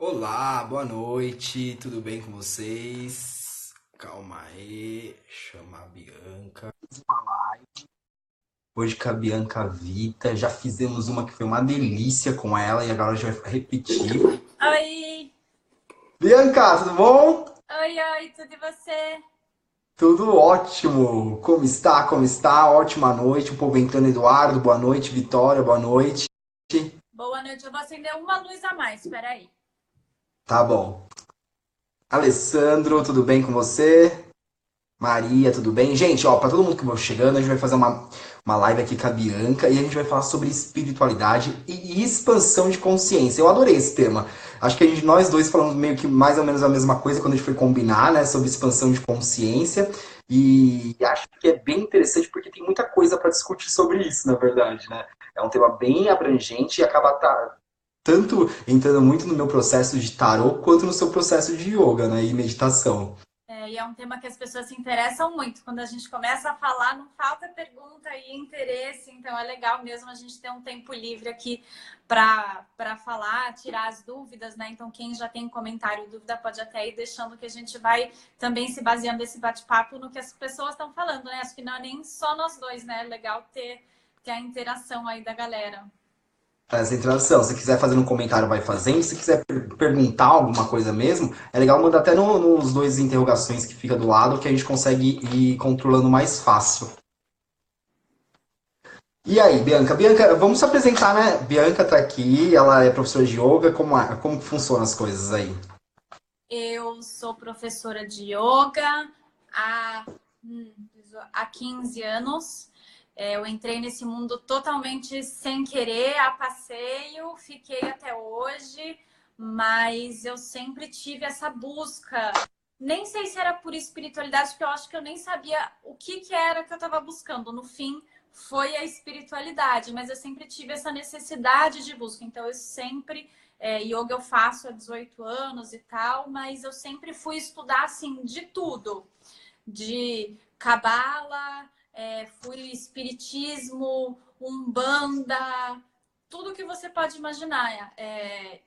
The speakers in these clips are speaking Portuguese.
Olá, boa noite, tudo bem com vocês? Calma aí, chama a Bianca. Hoje com a Bianca Vita, já fizemos uma que foi uma delícia com ela e agora a gente vai repetir. Oi, Bianca, tudo bom? oi, tudo e você? Tudo ótimo. Como está? Como está? Ótima noite. O povo entrando, Eduardo, boa noite. Vitória, boa noite. Boa noite, eu vou acender uma luz a mais, peraí. Tá bom. Alessandro, tudo bem com você? Maria, tudo bem? Gente, ó, para todo mundo que vai chegando, a gente vai fazer uma live aqui com a Bianca e a gente vai falar sobre espiritualidade e expansão de consciência. Eu adorei esse tema. Acho que nós dois falamos meio que mais ou menos a mesma coisa quando a gente foi combinar, né, sobre expansão de consciência. E acho que é bem interessante porque tem muita coisa para discutir sobre isso, na verdade, né? É um tema bem abrangente e acaba tanto entrando muito no meu processo de tarô quanto no seu processo de yoga, né, e meditação. E é um tema que as pessoas se interessam muito. Quando a gente começa a falar, não falta pergunta e interesse, então é legal mesmo a gente ter um tempo livre aqui para falar, tirar as dúvidas, né? Então, quem já tem comentário, dúvida, pode até ir deixando que a gente vai também se baseando nesse bate-papo no que as pessoas estão falando, né? Acho que não é nem só nós dois, né? É legal ter a interação aí da galera. Essa introdução. Se quiser fazer um comentário, vai fazendo. Se quiser perguntar alguma coisa mesmo, é legal mandar até nos dois interrogações que fica do lado, que a gente consegue ir controlando mais fácil. E aí, Bianca? Bianca, vamos se apresentar, né? Bianca tá aqui, ela é professora de yoga. Como que funcionam as coisas aí? Eu sou professora de yoga há, há 15 anos. Eu entrei nesse mundo totalmente sem querer, a passeio, fiquei até hoje, mas eu sempre tive essa busca. Nem sei se era por espiritualidade, porque eu acho que eu nem sabia o que era que eu estava buscando. No fim, foi a espiritualidade, mas eu sempre tive essa necessidade de busca. Então, eu sempre yoga eu faço há 18 anos e tal, mas eu sempre fui estudar assim de tudo, de cabala, fui espiritismo, umbanda, tudo que você pode imaginar,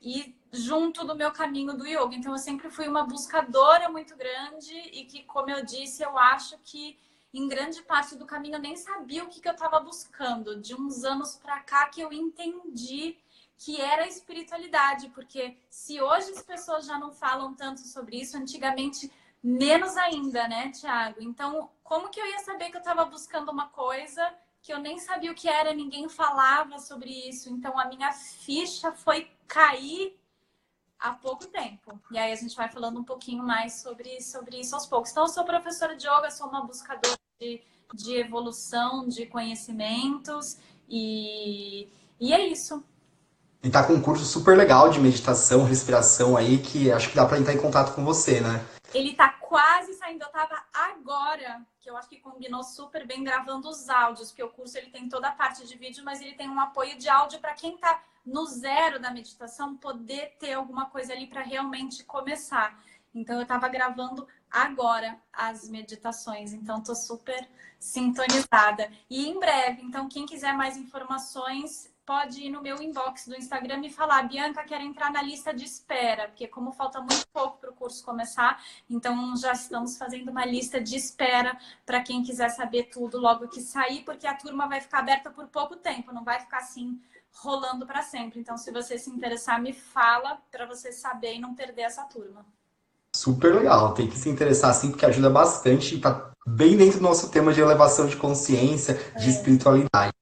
e junto do meu caminho do yoga. Então eu sempre fui uma buscadora muito grande e que, como eu disse, eu acho que em grande parte do caminho eu nem sabia o que eu estava buscando. De uns anos para cá que eu entendi que era a espiritualidade, porque se hoje as pessoas já não falam tanto sobre isso, antigamente menos ainda, né, Tiago? Então, como que eu ia saber que eu estava buscando uma coisa que eu nem sabia o que era, ninguém falava sobre isso. Então, a minha ficha foi cair há pouco tempo. E aí a gente vai falando um pouquinho mais sobre isso aos poucos. Então, eu sou professora de yoga, sou uma buscadora de evolução, de conhecimentos e é isso. E tá com um curso super legal de meditação, respiração aí, que acho que dá pra entrar em contato com você, né? Ele tá quase saindo. Eu tava agora, que eu acho que combinou super bem gravando os áudios, porque o curso ele tem toda a parte de vídeo, mas ele tem um apoio de áudio para quem tá no zero da meditação poder ter alguma coisa ali para realmente começar. Então eu tava gravando agora as meditações, então tô super sintonizada. E em breve, então quem quiser mais informações pode ir no meu inbox do Instagram e falar: Bianca, quero entrar na lista de espera, porque como falta muito pouco para o curso começar, então já estamos fazendo uma lista de espera para quem quiser saber tudo logo que sair, porque a turma vai ficar aberta por pouco tempo, não vai ficar assim rolando para sempre. Então, se você se interessar, me fala para você saber e não perder essa turma. Super legal, tem que se interessar assim, porque ajuda bastante e tá bem dentro do nosso tema de elevação de consciência, de espiritualidade.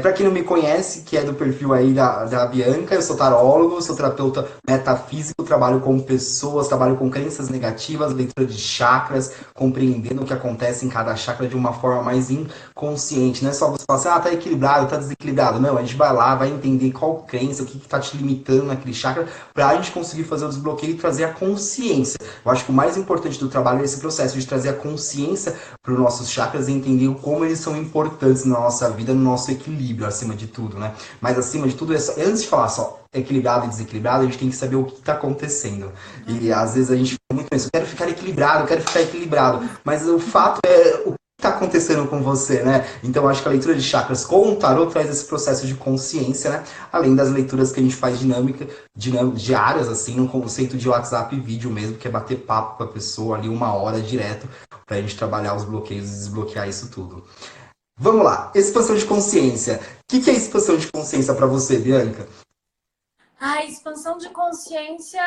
Para quem não me conhece, que é do perfil aí da Bianca, eu sou tarólogo, sou terapeuta metafísico, trabalho com pessoas, trabalho com crenças negativas, leitura de chakras, compreendendo o que acontece em cada chakra de uma forma mais inconsciente. Não é só você falar assim, tá equilibrado, tá desequilibrado. Não, a gente vai lá, vai entender qual crença, o que está te limitando naquele chakra, para a gente conseguir fazer o desbloqueio e trazer a consciência. Eu acho que o mais importante do trabalho é esse processo de trazer a consciência para os nossos chakras e entender como eles são importantes na nossa vida, no nosso equilíbrio, acima de tudo, né? Mas acima de tudo, antes de falar só equilibrado e desequilibrado, a gente tem que saber o que está acontecendo. E às vezes a gente fica muito isso, eu quero ficar equilibrado, eu quero ficar equilibrado. Mas o fato é, está acontecendo com você, né? Então, eu acho que a leitura de chakras com o tarô traz esse processo de consciência, né? Além das leituras que a gente faz diárias, assim, no conceito de WhatsApp e vídeo mesmo, que é bater papo com a pessoa ali 1 hora direto, pra gente trabalhar os bloqueios e desbloquear isso tudo. Vamos lá, expansão de consciência. O que é expansão de consciência para você, Bianca? A expansão de consciência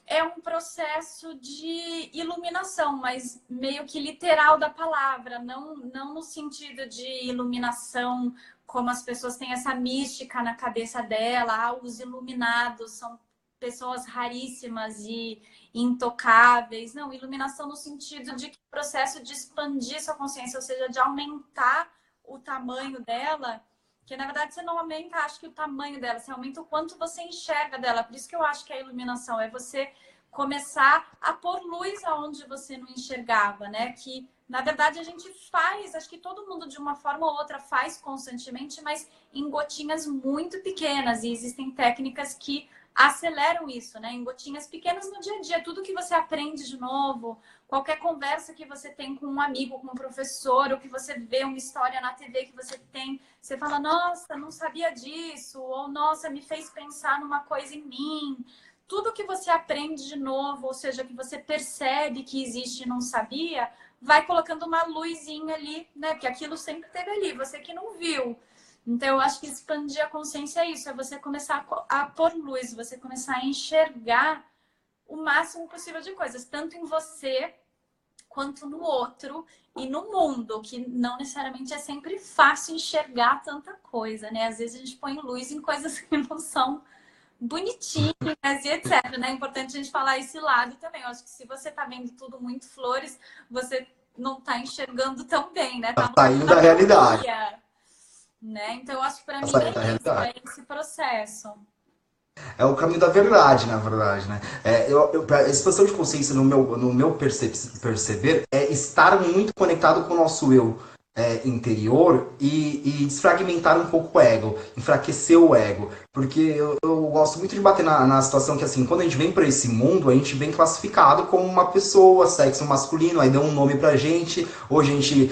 é um processo de iluminação, mas meio que literal da palavra, não no sentido de iluminação como as pessoas têm essa mística na cabeça dela, os iluminados são pessoas raríssimas e intocáveis. Não, iluminação no sentido de que o processo de expandir sua consciência, ou seja, de aumentar o tamanho dela, que na verdade você não aumenta, acho que o tamanho dela, você aumenta o quanto você enxerga dela. Por isso que eu acho que a iluminação é você começar a pôr luz aonde você não enxergava, né? Que na verdade a gente faz, acho que todo mundo de uma forma ou outra faz constantemente, mas em gotinhas muito pequenas, e existem técnicas que aceleram isso, né? Em gotinhas pequenas no dia a dia, tudo que você aprende de novo, qualquer conversa que você tem com um amigo, com um professor, ou que você vê uma história na TV que você tem, você fala, nossa, não sabia disso, ou nossa, me fez pensar numa coisa em mim. Tudo que você aprende de novo, ou seja, que você percebe que existe e não sabia, vai colocando uma luzinha ali, né? Porque aquilo sempre esteve ali, você que não viu. Então, eu acho que expandir a consciência é isso, é você começar a pôr luz, você começar a enxergar o máximo possível de coisas, tanto em você quanto no outro e no mundo, que não necessariamente é sempre fácil enxergar tanta coisa, né? Às vezes a gente põe luz em coisas que não são bonitinhas e etc, né? É importante a gente falar esse lado também. Eu acho que se você tá vendo tudo muito flores, você não tá enxergando tão bem, né? Tá Tá saindo na da realidade. folia, né? Então, eu acho que para Tá mim saindo da é isso, realidade. é esse processo. É o caminho da verdade, na verdade, né? A expansão de consciência, no meu perceber, é estar muito conectado com o nosso eu interior e desfragmentar um pouco o ego, enfraquecer o ego. Porque eu gosto muito de bater na situação que, assim, quando a gente vem para esse mundo, a gente vem classificado como uma pessoa, sexo masculino, aí dá um nome pra gente. Hoje a gente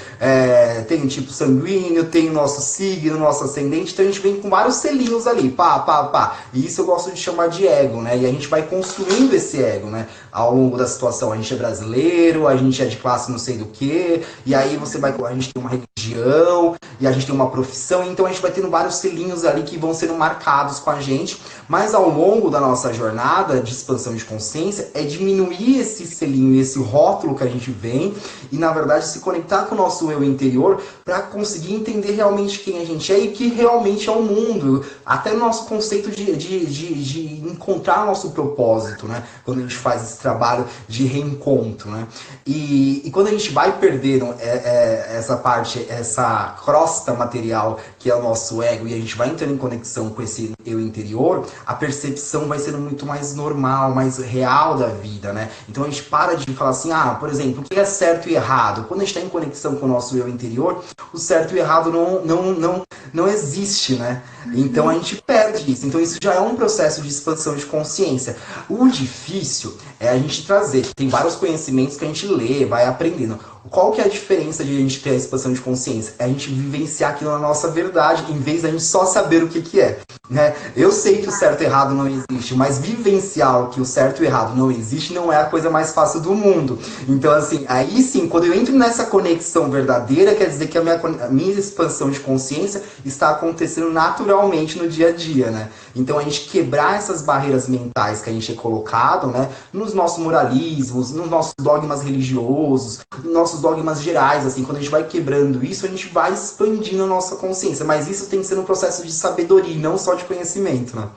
tem um tipo sanguíneo, tem o nosso signo, nosso ascendente, então a gente vem com vários selinhos ali, pá, pá, pá. E isso eu gosto de chamar de ego, né? E a gente vai construindo esse ego, né? Ao longo da situação. A gente é brasileiro, a gente é de classe não sei do que, e aí a gente tem uma religião, e a gente tem uma profissão, então a gente vai tendo vários selinhos ali que vão sendo marcados com a gente, mas ao longo da nossa jornada de expansão de consciência é diminuir esse selinho, esse rótulo que a gente vem e na verdade se conectar com o nosso eu interior para conseguir entender realmente quem a gente é e que realmente é o mundo, até no nosso conceito de encontrar nosso propósito, né? Quando a gente faz esse trabalho de reencontro, né? E quando a gente vai perdendo essa parte, essa crosta material que é o nosso ego e a gente vai entrando em conexão com esse eu interior, a percepção vai sendo muito mais normal, mais real da vida, né? Então a gente para de falar assim, por exemplo, o que é certo e errado? Quando a gente está em conexão com o nosso eu interior, o certo e errado não existe, né? Então a gente perde isso. Então isso já é um processo de expansão de consciência. O difícil é a gente trazer. Tem vários conhecimentos que a gente lê, vai aprendendo. Qual que é a diferença de a gente ter a expansão de consciência? É a gente vivenciar aquilo na nossa verdade, em vez de a gente só saber o que é. Né? Eu sei que o certo e errado não existe, mas vivenciar que o certo e errado não existe não é a coisa mais fácil do mundo. Então, assim, aí sim, quando eu entro nessa conexão verdadeira, quer dizer que a minha expansão de consciência está acontecendo naturalmente no dia a dia, né? Então, a gente quebrar essas barreiras mentais que a gente é colocado, né? Nos nossos moralismos, nos nossos dogmas religiosos, nos nossos dogmas gerais, assim, quando a gente vai quebrando isso, a gente vai expandindo a nossa consciência, mas isso tem que ser um processo de sabedoria, não só de conhecimento, né?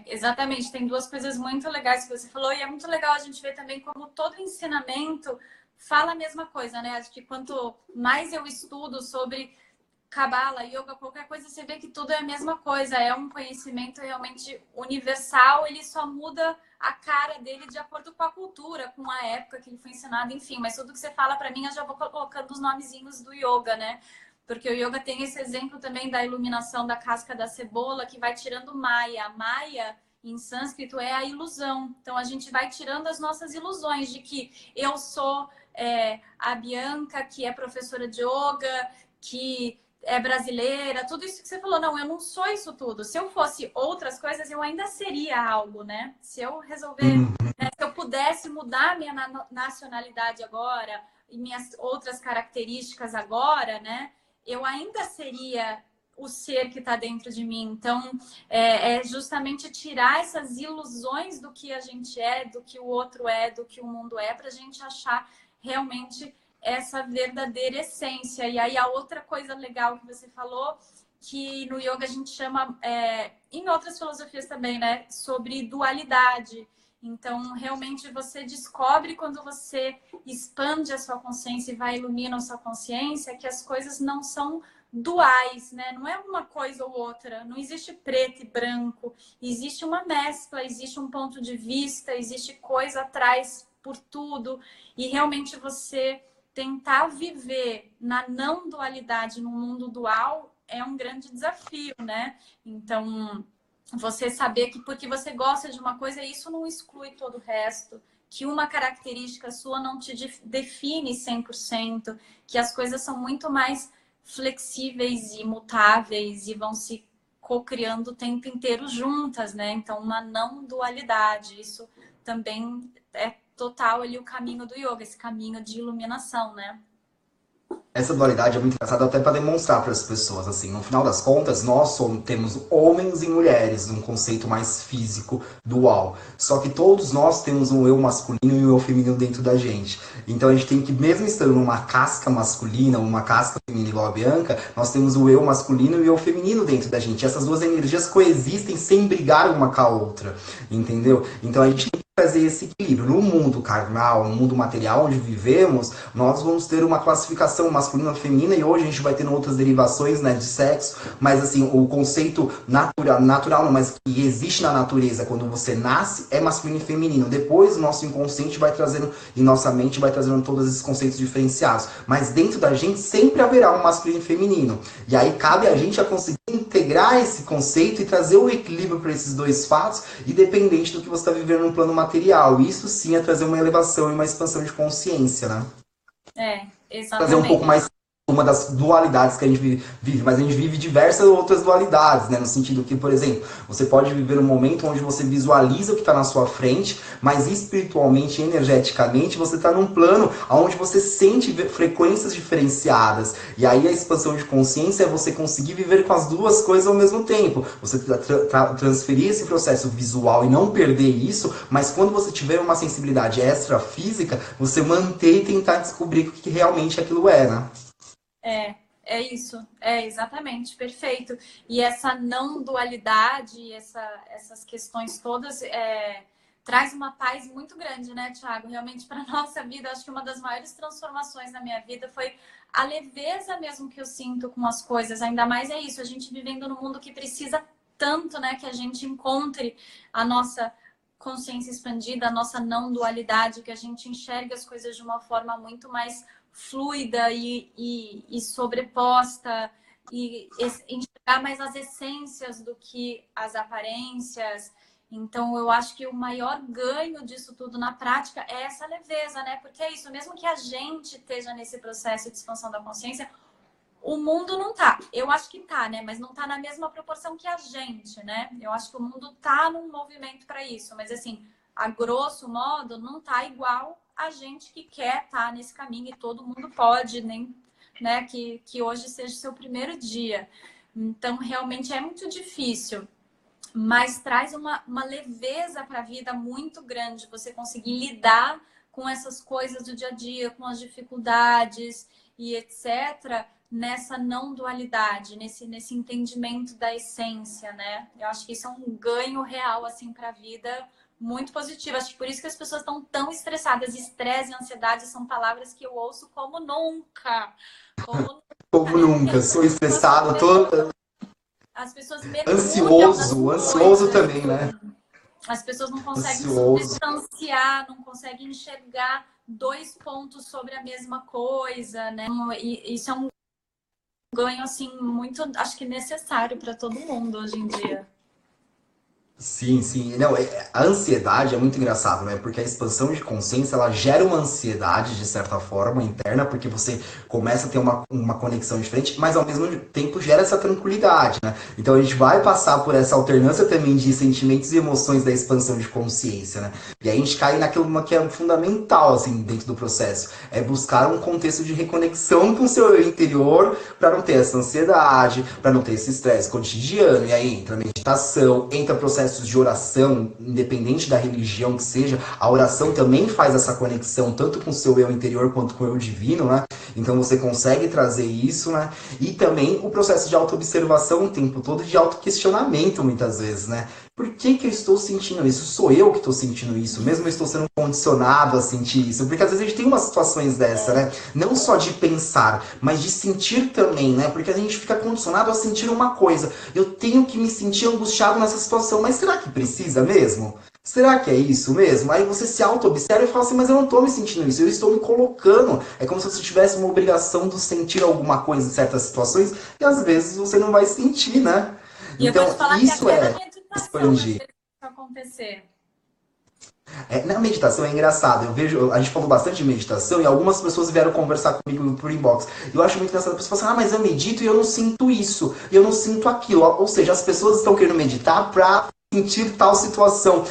Exatamente. Tem duas coisas muito legais que você falou, e é muito legal a gente ver também como todo ensinamento fala a mesma coisa, né? Acho que quanto mais eu estudo sobre Cabala, yoga, qualquer coisa, você vê que tudo é a mesma coisa. É um conhecimento realmente universal, ele só muda a cara dele de acordo com a cultura, com a época que ele foi ensinado, enfim. Mas tudo que você fala para mim, eu já vou colocando os nomezinhos do yoga, né? Porque o yoga tem esse exemplo também da iluminação da casca da cebola, que vai tirando Maya. Maya, em sânscrito, é a ilusão. Então, a gente vai tirando as nossas ilusões de que eu sou a Bianca, que é professora de yoga, que é brasileira, tudo isso que você falou, não, eu não sou isso tudo. Se eu fosse outras coisas, eu ainda seria algo, né? Se eu resolver, né, se eu pudesse mudar minha nacionalidade agora e minhas outras características agora, né? Eu ainda seria o ser que está dentro de mim. Então, é justamente tirar essas ilusões do que a gente é, do que o outro é, do que o mundo é, para a gente achar realmente essa verdadeira essência. E aí, a outra coisa legal que você falou, que no yoga a gente chama, em outras filosofias também, né, sobre dualidade. Então, realmente, você descobre quando você expande a sua consciência e vai iluminando a sua consciência que as coisas não são duais, né? Não é uma coisa ou outra, não existe preto e branco, existe uma mescla, existe um ponto de vista, existe coisa atrás por tudo, e realmente você tentar viver na não dualidade, no mundo dual, é um grande desafio, né? Então, você saber que porque você gosta de uma coisa, isso não exclui todo o resto, que uma característica sua não te define 100%, que as coisas são muito mais flexíveis e mutáveis e vão se co-criando o tempo inteiro juntas, né? Então, uma não dualidade. Isso também é total ali o caminho do yoga, esse caminho de iluminação, né? Essa dualidade é muito engraçada até para demonstrar para as pessoas, assim, no final das contas, nós temos homens e mulheres, num conceito mais físico, dual. Só que todos nós temos um eu masculino e um eu feminino dentro da gente. Então a gente tem que, mesmo estando numa casca masculina, uma casca feminina igual a Bianca, nós temos o eu masculino e o eu feminino dentro da gente. E essas duas energias coexistem sem brigar uma com a outra, entendeu? Então a gente tem que trazer esse equilíbrio. No mundo carnal, no mundo material onde vivemos, nós vamos ter uma classificação masculina e feminina, e hoje a gente vai tendo outras derivações, né, de sexo, mas assim, o conceito natural não, mas que existe na natureza quando você nasce, é masculino e feminino. Depois o nosso inconsciente vai trazendo, e nossa mente vai trazendo todos esses conceitos diferenciados. Mas dentro da gente sempre haverá um masculino e feminino. E aí cabe a gente a conseguir integrar esse conceito e trazer o equilíbrio para esses dois fatos, independente do que você está vivendo no plano material. Isso sim é trazer uma elevação e uma expansão de consciência, né? Trazer um pouco Exatamente. mais uma das dualidades que a gente vive, mas a gente vive diversas outras dualidades, né? No sentido que, por exemplo, você pode viver um momento onde você visualiza o que está na sua frente, mas espiritualmente, energeticamente, você está num plano onde você sente frequências diferenciadas. E aí a expansão de consciência é você conseguir viver com as duas coisas ao mesmo tempo. Você transferir esse processo visual e não perder isso, mas quando você tiver uma sensibilidade extrafísica, você manter e tentar descobrir o que realmente aquilo é, né? É isso, exatamente, perfeito. E essa não dualidade, essas questões todas, traz uma paz muito grande, né, Thiago? Realmente para nossa vida, acho que uma das maiores transformações na minha vida foi a leveza mesmo que eu sinto com as coisas. Ainda mais é isso, a gente vivendo num mundo que precisa tanto, né, que a gente encontre a nossa consciência expandida, a nossa não dualidade, que a gente enxerga as coisas de uma forma muito mais fluida e sobreposta, e enxergar mais as essências do que as aparências. Então, eu acho que o maior ganho disso tudo na prática é essa leveza, né? Porque é isso, mesmo que a gente esteja nesse processo de expansão da consciência, o mundo não tá. Eu acho que tá, né? Mas não tá na mesma proporção que a gente, né? Eu acho que o mundo tá num movimento para isso, mas assim, a grosso modo, não tá igual a gente que quer estar nesse caminho, e todo mundo pode, nem, né, que hoje seja o seu primeiro dia. Então, realmente é muito difícil, mas traz uma leveza para a vida muito grande, você conseguir lidar com essas coisas do dia a dia, com as dificuldades e etc., nessa não dualidade, nesse entendimento da essência, né? Eu acho que isso é um ganho real, assim, para a vida, muito positivo. Acho que por isso que as pessoas estão tão estressadas. Estresse e ansiedade são palavras que eu ouço como nunca. Como nunca, Como né? Porque nunca, sou estressado, tô as pessoas mergulham nas ansioso coisas. também, né? As pessoas não conseguem se Ansioso. distanciar, não conseguem enxergar dois pontos sobre a mesma coisa, né? E isso é um ganho, assim, muito, acho que necessário para todo mundo hoje em dia. Sim, sim. Não, a ansiedade é muito engraçado, né? Porque a expansão de consciência, ela gera uma ansiedade, de certa forma, interna, porque você começa a ter uma conexão diferente, mas ao mesmo tempo gera essa tranquilidade, né? Então a gente vai passar por essa alternância também de sentimentos e emoções da expansão de consciência, né? E aí a gente cai naquilo que é fundamental, assim, dentro do processo. É buscar um contexto de reconexão com o seu eu interior para não ter essa ansiedade, para não ter esse estresse cotidiano. E aí entra a meditação, entra processos de oração, independente da religião que seja. A oração também faz essa conexão tanto com o seu eu interior quanto com o eu divino, né? Então você consegue trazer isso, né? E também o processo de autoobservação o tempo todo, de autoquestionamento muitas vezes, né? Por que que eu estou sentindo isso? Sou eu que estou sentindo isso, mesmo eu estou sendo condicionado a sentir isso. Porque às vezes a gente tem umas situações dessa, né? Não só de pensar, mas de sentir também, né? Porque a gente fica condicionado a sentir uma coisa. Eu tenho que me sentir angustiado nessa situação, mas será que precisa mesmo? Será que é isso mesmo? Aí você se auto-observa e fala assim, mas eu não estou me sentindo isso, eu estou me colocando. É como se você tivesse uma obrigação de sentir alguma coisa em certas situações, e às vezes você não vai sentir, né? E eu vou te Então, falar que isso até na é meditação, às expandir. vezes, isso acontecer. Na meditação é engraçado. Eu vejo, a gente falou bastante de meditação e algumas pessoas vieram conversar comigo por inbox. Eu acho muito engraçado. A pessoa fala assim, mas eu medito e eu não sinto isso, e eu não sinto aquilo. Ou seja, as pessoas estão querendo meditar pra sentir tal situação.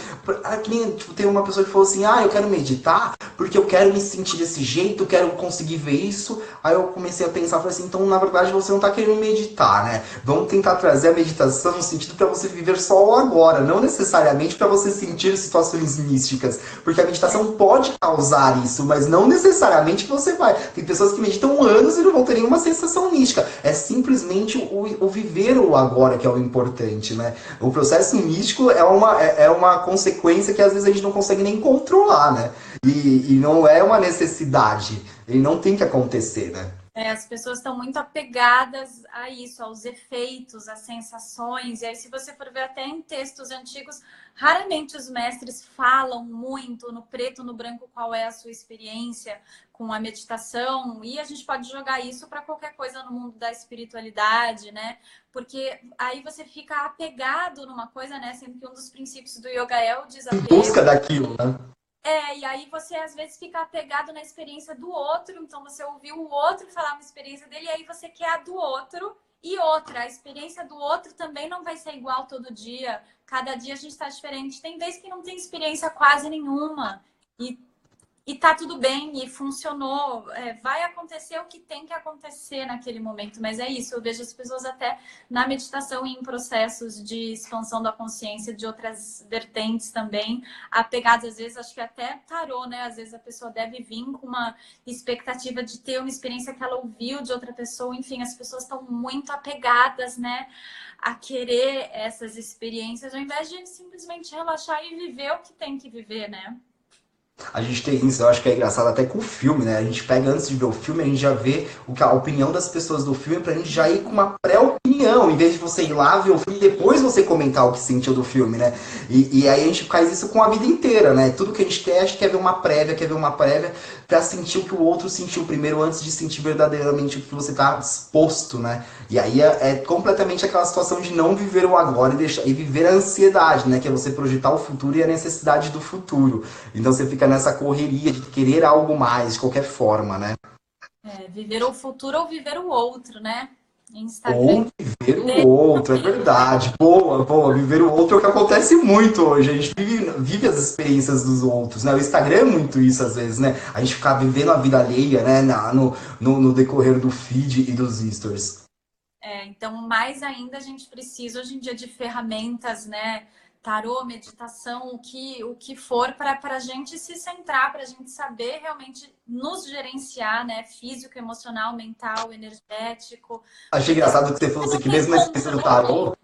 Que nem, tipo, tem uma pessoa que falou assim, eu quero meditar porque eu quero me sentir desse jeito, eu quero conseguir ver isso. Aí eu comecei a pensar, falei assim, então na verdade você não está querendo meditar, né? Vamos tentar trazer a meditação no sentido para você viver só o agora, não necessariamente para você sentir situações místicas, porque a meditação pode causar isso, mas não necessariamente que você vai. Tem pessoas que meditam anos e não vão ter nenhuma sensação mística. É simplesmente o viver o agora que é o importante, né? O processo místico é uma consequência que às vezes a gente não consegue nem controlar, né? E não é uma necessidade. Ele não tem que acontecer, né? As pessoas estão muito apegadas a isso, aos efeitos, às sensações. E aí, se você for ver até em textos antigos, raramente os mestres falam muito no preto, no branco, qual é a sua experiência com a meditação. E a gente pode jogar isso para qualquer coisa no mundo da espiritualidade, né? Porque aí você fica apegado numa coisa, né? Sendo que um dos princípios do yoga é o Em busca desapego. daquilo, né? E aí você às vezes fica apegado na experiência do outro, então você ouviu o outro falar uma experiência dele, e aí você quer a do outro, e outra, a experiência do outro também não vai ser igual todo dia, cada dia a gente está diferente. Tem vezes que não tem experiência quase nenhuma, e e tá tudo bem, e funcionou. Vai acontecer o que tem que acontecer naquele momento, mas é isso. Eu vejo as pessoas até na meditação e em processos de expansão da consciência de outras vertentes também, apegadas às vezes, acho que até tarô, né? Às vezes a pessoa deve vir com uma expectativa de ter uma experiência que ela ouviu de outra pessoa. Enfim, as pessoas estão muito apegadas, né? A querer essas experiências, ao invés de simplesmente relaxar e viver o que tem que viver, né? A gente tem isso, eu acho que é engraçado até com o filme, né? A gente pega antes de ver o filme, a gente já vê a opinião das pessoas do filme pra gente já ir com uma pré-opinião, em vez de você ir lá ver o filme e depois você comentar o que sentiu do filme, né? E aí a gente faz isso com a vida inteira, né? Tudo que a gente quer, a gente quer ver uma prévia, pra sentir o que o outro sentiu primeiro antes de sentir verdadeiramente o que você tá exposto, né? E aí é completamente aquela situação de não viver o agora e viver a ansiedade, né? Que é você projetar o futuro e a necessidade do futuro. Então você fica nessa correria de querer algo mais, de qualquer forma, né? Viver o futuro ou viver o outro, né? Instagram. Ou viver o outro, é verdade. Boa, boa. Viver o outro é o que acontece muito hoje. A gente vive as experiências dos outros, né? O Instagram é muito isso às vezes, né? A gente ficar vivendo a vida alheia, né? No decorrer do feed e dos stories. Então, mais ainda, a gente precisa hoje em dia de ferramentas, né? Tarô, meditação, o que for, para a gente se centrar, para a gente saber realmente nos gerenciar, né? Físico, emocional, mental, energético. Achei Porque engraçado que você falou você assim, não que tem mesmo na experiência do controle. tarô,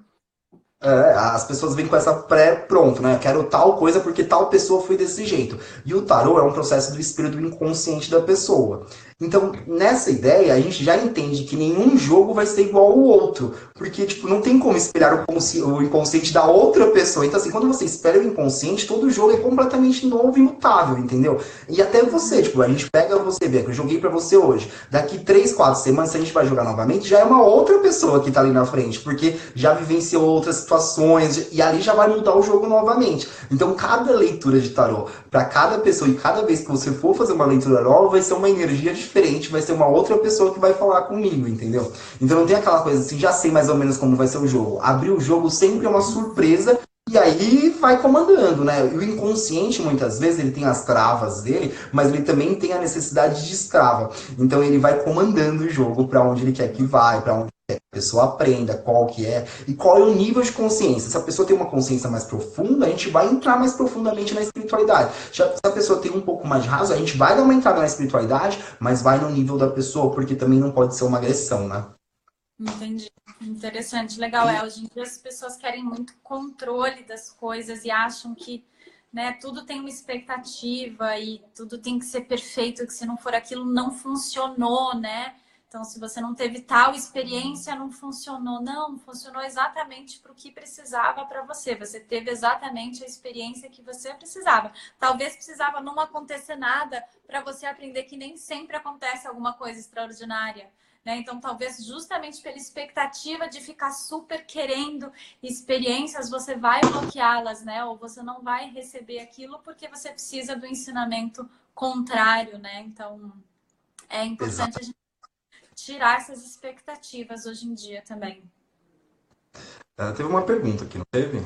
as pessoas vêm com essa pré-pronto, né? Eu quero tal coisa porque tal pessoa foi desse jeito. E o tarô é um processo do espírito inconsciente da pessoa. Então, nessa ideia, a gente já entende que nenhum jogo vai ser igual ao outro. Porque, tipo, não tem como espelhar o inconsciente da outra pessoa. Então, assim, quando você espelha o inconsciente, todo jogo é completamente novo e mutável, entendeu? E até você, tipo, a gente pega você, vê que eu joguei pra você hoje. Daqui 3, 4 semanas, se a gente vai jogar novamente, já é uma outra pessoa que tá ali na frente. Porque já vivenciou outras situações e ali já vai mudar o jogo novamente. Então, cada leitura de tarô, para cada pessoa e cada vez que você for fazer uma leitura nova, vai ser uma energia diferente, vai ser uma outra pessoa que vai falar comigo, entendeu? Então não tem aquela coisa assim, já sei mais ou menos como vai ser o jogo. Abrir o jogo sempre é uma surpresa e aí vai comandando, né? E o inconsciente, muitas vezes, ele tem as travas dele, mas ele também tem a necessidade de escrava. Então ele vai comandando o jogo para onde ele quer que vai, para onde quer que a pessoa aprenda, qual que é, e qual é o nível de consciência. Se a pessoa tem uma consciência mais profunda, a gente vai entrar mais profundamente na espiritualidade. Se a pessoa tem um pouco mais de raso, a gente vai dar uma entrada na espiritualidade, mas vai no nível da pessoa, porque também não pode ser uma agressão, né? Entendi. Interessante, legal. Hoje em dia as pessoas querem muito controle das coisas e acham que, né, tudo tem uma expectativa e tudo tem que ser perfeito, que se não for aquilo não funcionou, né? Então, se você não teve tal experiência, não funcionou. Não, funcionou exatamente para o que precisava para você. Você teve exatamente a experiência que você precisava. Talvez precisava não acontecer nada para você aprender que nem sempre acontece alguma coisa extraordinária. Né? Então, talvez justamente pela expectativa de ficar super querendo experiências, você vai bloqueá-las, né? Ou você não vai receber aquilo porque você precisa do ensinamento contrário, né? Então, é importante Exato. a gente tirar essas expectativas hoje em dia também. Teve uma pergunta aqui, não teve?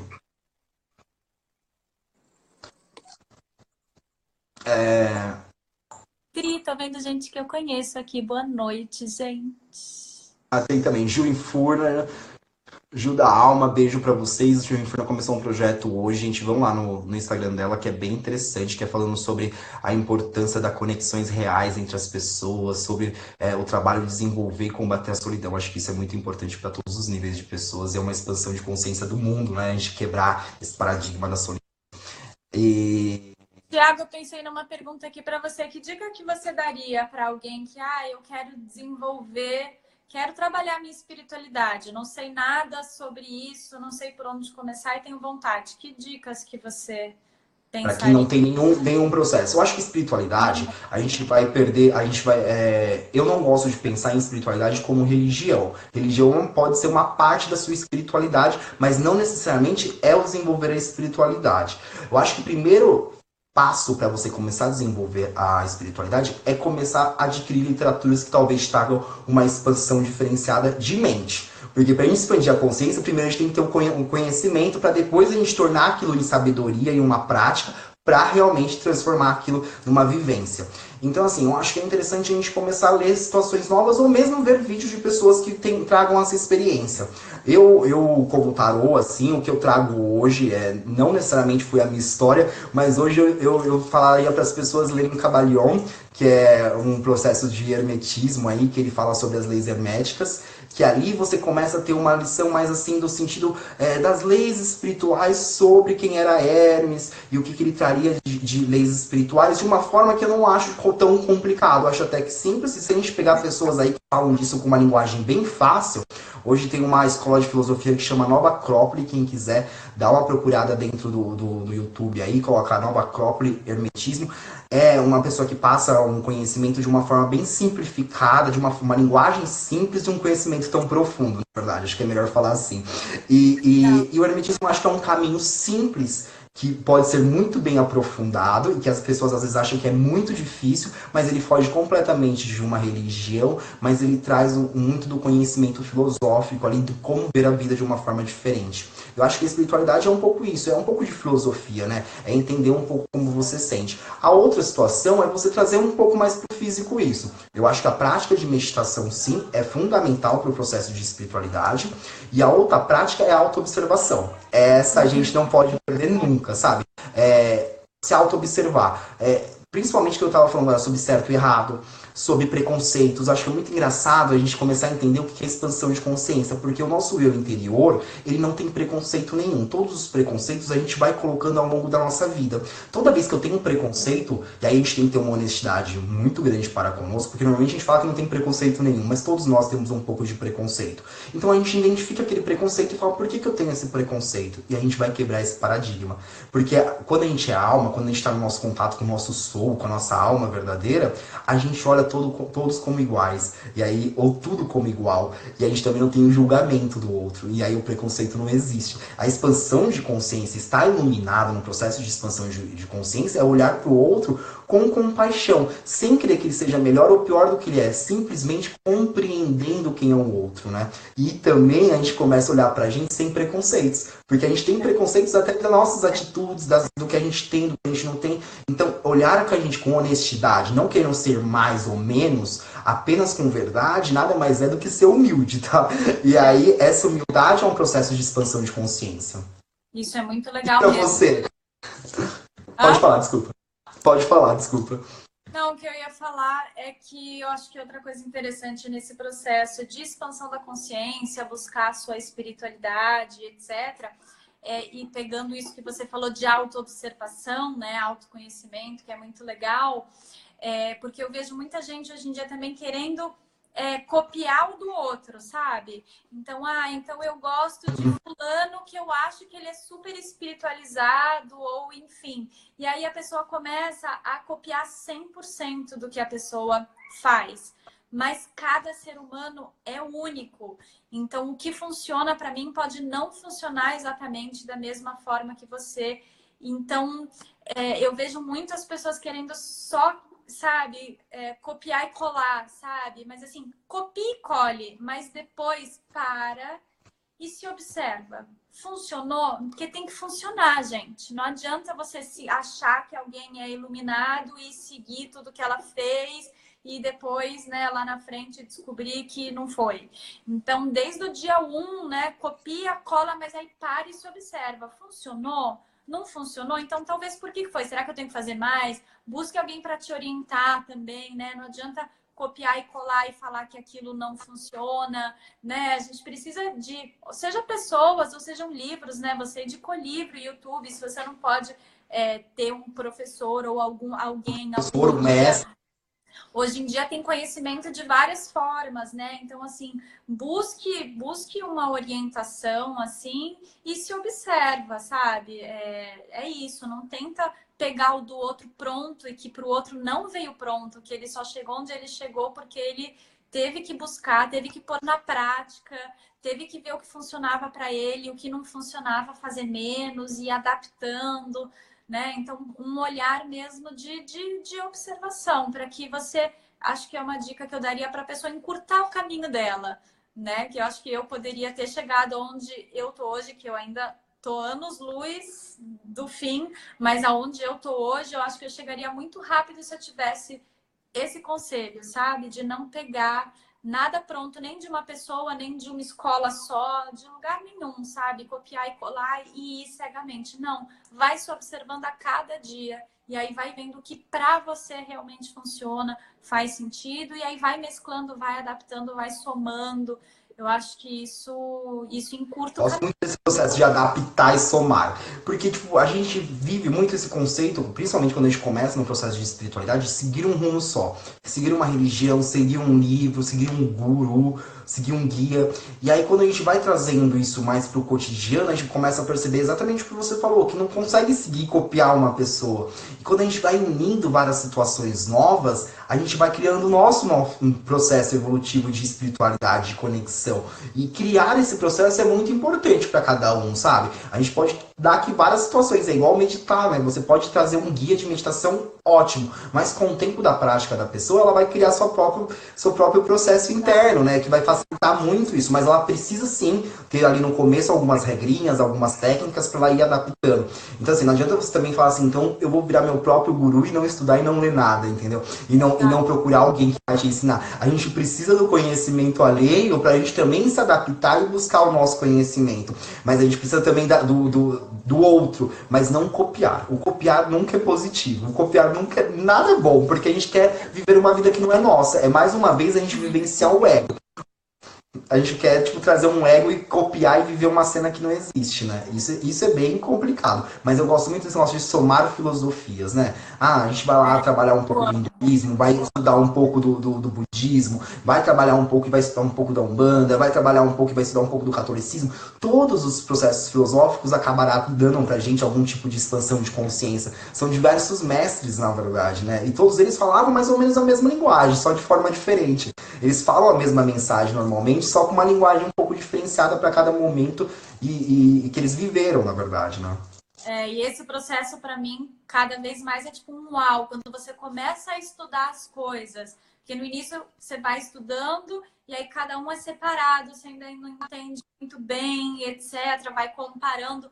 Cri, tô vendo gente que eu conheço aqui. Boa noite, gente. Tem também Ju Infurna, Ju da Alma, beijo pra vocês. Ju Infurna começou um projeto hoje, gente. Vão lá no Instagram dela, que é bem interessante, que é falando sobre a importância das conexões reais entre as pessoas, sobre o trabalho de desenvolver e combater a solidão. Acho que isso é muito importante para todos os níveis de pessoas. É uma expansão de consciência do mundo, né? A gente quebrar esse paradigma da solidão. E Tiago, eu pensei numa pergunta aqui para você. Que dica que você daria para alguém que, eu quero desenvolver, quero trabalhar minha espiritualidade, não sei nada sobre isso, não sei por onde começar e tenho vontade. Que dicas que você para quem não pensaria? tem nenhum processo. Eu acho que espiritualidade, a gente vai perder, a gente vai. Eu não gosto de pensar em espiritualidade como religião. Religião pode ser uma parte da sua espiritualidade, mas não necessariamente é o desenvolver a espiritualidade. Eu acho que o primeiro passo para você começar a desenvolver a espiritualidade é começar a adquirir literaturas que talvez tragam uma expansão diferenciada de mente. Porque para a gente expandir a consciência, primeiro a gente tem que ter um conhecimento para depois a gente tornar aquilo em sabedoria e uma prática para realmente transformar aquilo numa vivência. Então, assim, eu acho que é interessante a gente começar a ler situações novas ou mesmo ver vídeos de pessoas que tragam essa experiência. Eu, como tarô, assim, o que eu trago hoje não necessariamente foi a minha história, mas hoje eu falaria para as pessoas lerem Kybalion, que é um processo de hermetismo aí, que ele fala sobre as leis herméticas, que ali você começa a ter uma lição mais assim do sentido das leis espirituais sobre quem era Hermes e o que ele traria de leis espirituais de uma forma que eu não acho tão complicado. Eu acho até que simples, e se a gente pegar pessoas aí que falam disso com uma linguagem bem fácil, hoje tem uma escola de filosofia que chama Nova Acrópole, quem quiser dar uma procurada dentro do YouTube aí, colocar Nova Acrópole, Hermetismo, é uma pessoa que passa um conhecimento de uma forma bem simplificada, de uma linguagem simples, de um conhecimento tão profundo, na verdade, acho que é melhor falar assim. E o hermetismo acho que é um caminho simples, que pode ser muito bem aprofundado e que as pessoas às vezes acham que é muito difícil, mas ele foge completamente de uma religião, mas ele traz muito do conhecimento filosófico ali, de como ver a vida de uma forma diferente. Eu acho que a espiritualidade é um pouco isso, é um pouco de filosofia, né? É entender um pouco como você sente. A outra situação é você trazer um pouco mais pro físico isso. Eu acho que a prática de meditação, sim, é fundamental para o processo de espiritualidade. E a outra prática é a autoobservação. Essa a gente não pode perder nunca, sabe? Se auto-observar. Principalmente que eu estava falando sobre certo e errado, sobre preconceitos. Acho que é muito engraçado a gente começar a entender o que é expansão de consciência, porque o nosso eu interior, ele não tem preconceito nenhum. Todos os preconceitos a gente vai colocando ao longo da nossa vida. Toda vez que eu tenho um preconceito, e aí a gente tem que ter uma honestidade muito grande para conosco, porque normalmente a gente fala que não tem preconceito nenhum, mas todos nós temos um pouco de preconceito. Então a gente identifica aquele preconceito e fala, por que eu tenho esse preconceito? E a gente vai quebrar esse paradigma. Porque quando a gente é alma, quando a gente está no nosso contato com o nosso soul, com a nossa alma verdadeira, a gente olha todos como iguais. E aí, ou tudo como igual. E a gente também não tem o julgamento do outro. E aí o preconceito não existe. A expansão de consciência, estar iluminado no processo de expansão de consciência, é olhar para o outro com compaixão, sem querer que ele seja melhor ou pior do que ele é, simplesmente compreendendo quem é o outro, né? E também a gente começa a olhar pra gente sem preconceitos, porque a gente tem preconceitos até das nossas atitudes, do que a gente tem, do que a gente não tem. Então, olhar com a gente com honestidade, não querendo ser mais ou menos, apenas com verdade, nada mais é do que ser humilde, tá? E aí, essa humildade é um processo de expansão de consciência. Isso é muito legal pra mesmo. Você. Pode falar, desculpa. Pode falar, desculpa. Não, o que eu ia falar é que eu acho que outra coisa interessante nesse processo de expansão da consciência, buscar a sua espiritualidade, etc., e pegando isso que você falou de autoobservação, né, autoconhecimento, que é muito legal, porque eu vejo muita gente hoje em dia também querendo copiar o do outro, sabe? Então eu gosto de fulano que eu acho que ele é super espiritualizado, ou enfim. E aí a pessoa começa a copiar 100% do que a pessoa faz. Mas cada ser humano é único. Então o que funciona para mim pode não funcionar exatamente da mesma forma que você. Então eu vejo muitas pessoas querendo só, sabe, copiar e colar, sabe? Mas assim, copia e cole, mas depois para e se observa. Funcionou? Porque tem que funcionar, gente. Não adianta você se achar que alguém é iluminado e seguir tudo que ela fez e depois, né, lá na frente descobrir que não foi. Então, desde o dia 1, né, copia, cola, mas aí para e se observa. Funcionou? Não funcionou? Então, talvez por que foi? Será que eu tenho que fazer mais? Busque alguém para te orientar também, né? Não adianta copiar e colar e falar que aquilo não funciona, né? A gente precisa de, seja pessoas ou sejam livros, né? Você edicou livro, YouTube, se você não pode ter um professor ou alguém, Professor, mestre. Hoje em dia tem conhecimento de várias formas, né? Então, assim, busque uma orientação, assim, e se observa, sabe? É isso, não tenta pegar o do outro pronto e que para o outro não veio pronto, que ele só chegou onde ele chegou porque ele teve que buscar, teve que pôr na prática, teve que ver o que funcionava para ele, o que não funcionava, fazer menos, e ir adaptando, né? Então, um olhar mesmo de observação, para que você, acho que é uma dica que eu daria para a pessoa encurtar o caminho dela, né? Que eu acho que eu poderia ter chegado onde eu tô hoje, que eu ainda tô anos-luz do fim, mas aonde eu tô hoje, eu acho que eu chegaria muito rápido se eu tivesse esse conselho, sabe? De não pegar nada pronto, nem de uma pessoa, nem de uma escola só, de lugar nenhum, sabe? Copiar e colar e ir cegamente. Não, vai se observando a cada dia e aí vai vendo o que para você realmente funciona, faz sentido, e aí vai mesclando, vai adaptando, vai somando. Eu acho que isso encurta o Gosto muito desse processo de adaptar e somar. Porque, tipo, a gente vive muito esse conceito, principalmente quando a gente começa no processo de espiritualidade, de seguir um rumo só. Seguir uma religião, seguir um livro, seguir um guru, seguir um guia. E aí, quando a gente vai trazendo isso mais pro cotidiano, a gente começa a perceber exatamente o que você falou, que não consegue seguir e copiar uma pessoa. E quando a gente vai unindo várias situações novas, a gente vai criando o nosso processo evolutivo de espiritualidade, de conexão. E criar esse processo é muito importante para cada um, sabe? A gente pode dar aqui várias situações, é igual meditar, né? Você pode trazer um guia de meditação ótimo, mas com o tempo da prática da pessoa, ela vai criar seu próprio processo interno, né? Que vai facilitar muito isso, mas ela precisa sim ter ali no começo algumas regrinhas, algumas técnicas para ela ir adaptando. Então, assim, não adianta você também falar assim, então eu vou virar meu próprio guru e não estudar e não ler nada, entendeu? E não procurar alguém que vai te ensinar. A gente precisa do conhecimento alheio para a gente também se adaptar e buscar o nosso conhecimento. Mas a gente precisa também do outro, mas não copiar. O copiar nunca é positivo, o copiar nunca nada é bom, porque a gente quer viver uma vida que não é nossa. É mais uma vez a gente vivenciar o ego. A gente quer, tipo, trazer um ego e copiar e viver uma cena que não existe, né? Isso é bem complicado. Mas eu gosto muito desse negócio de somar filosofias, né? Ah, a gente vai lá trabalhar um pouco do hinduísmo, vai estudar um pouco do budismo, vai trabalhar um pouco e vai estudar um pouco da Umbanda, vai trabalhar um pouco e vai estudar um pouco do catolicismo. Todos os processos filosóficos acabarão dando pra gente algum tipo de expansão de consciência. São diversos mestres, na verdade, né? E todos eles falavam mais ou menos a mesma linguagem, só de forma diferente. Eles falam a mesma mensagem normalmente, só com uma linguagem um pouco diferenciada para cada momento e que eles viveram, na verdade, né? E esse processo, para mim, cada vez mais é tipo um uau, quando você começa a estudar as coisas. Porque no início você vai estudando e aí cada um é separado, você ainda não entende muito bem, etc. Vai comparando.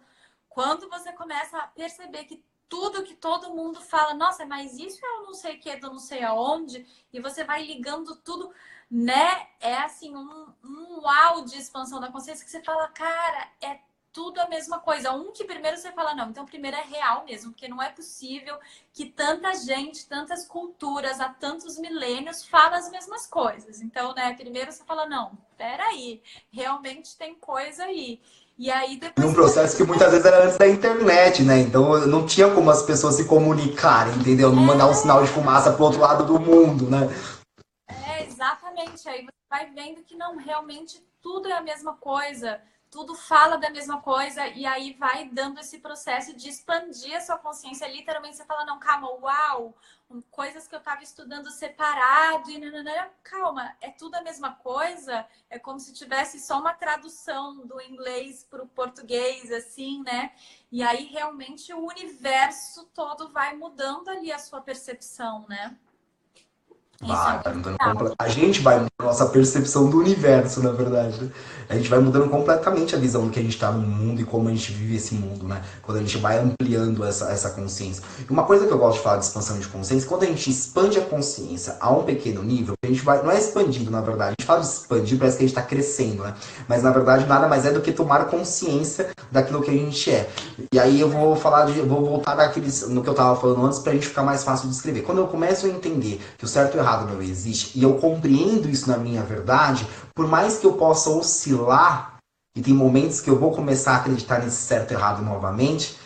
Quando você começa a perceber que tudo que todo mundo fala, nossa, mas isso é eu não sei o que, do não sei aonde, e você vai ligando tudo, né? É assim, um uau de expansão da consciência que você fala, cara, é tudo a mesma coisa. Um que primeiro você fala, não, então primeiro é real mesmo, porque não é possível que tanta gente, tantas culturas, há tantos milênios falam as mesmas coisas. Então, né, primeiro você fala, não, peraí, realmente tem coisa aí. E aí depois... Num processo que muitas vezes era antes da internet, né? Então não tinha como as pessoas se comunicarem, entendeu? Não mandar um sinal de fumaça pro outro lado do mundo, né? Exatamente. Aí você vai vendo que não, realmente tudo é a mesma coisa, tudo fala da mesma coisa, e aí vai dando esse processo de expandir a sua consciência. Literalmente você fala, não, calma, uau, coisas que eu estava estudando separado, e nananã, calma, é tudo a mesma coisa, é como se tivesse só uma tradução do inglês para o português, assim, né? E aí realmente o universo todo vai mudando ali a sua percepção, né? Vai mudando a gente vai mudando a nossa percepção do universo, na verdade. Né? A gente vai mudando completamente a visão do que a gente está no mundo e como a gente vive esse mundo, né? Quando a gente vai ampliando essa consciência. E uma coisa que eu gosto de falar de expansão de consciência, quando a gente expande a consciência a um pequeno nível, a gente vai, não é expandindo, na verdade. A gente fala de expandir, parece que a gente está crescendo, né? Mas na verdade nada mais é do que tomar consciência daquilo que a gente é. E aí eu vou vou voltar no que eu estava falando antes pra gente ficar mais fácil de escrever. Quando eu começo a entender que o certo e o errado não existe, e eu compreendo isso na minha verdade, por mais que eu possa oscilar, e tem momentos que eu vou começar a acreditar nesse certo e errado novamente,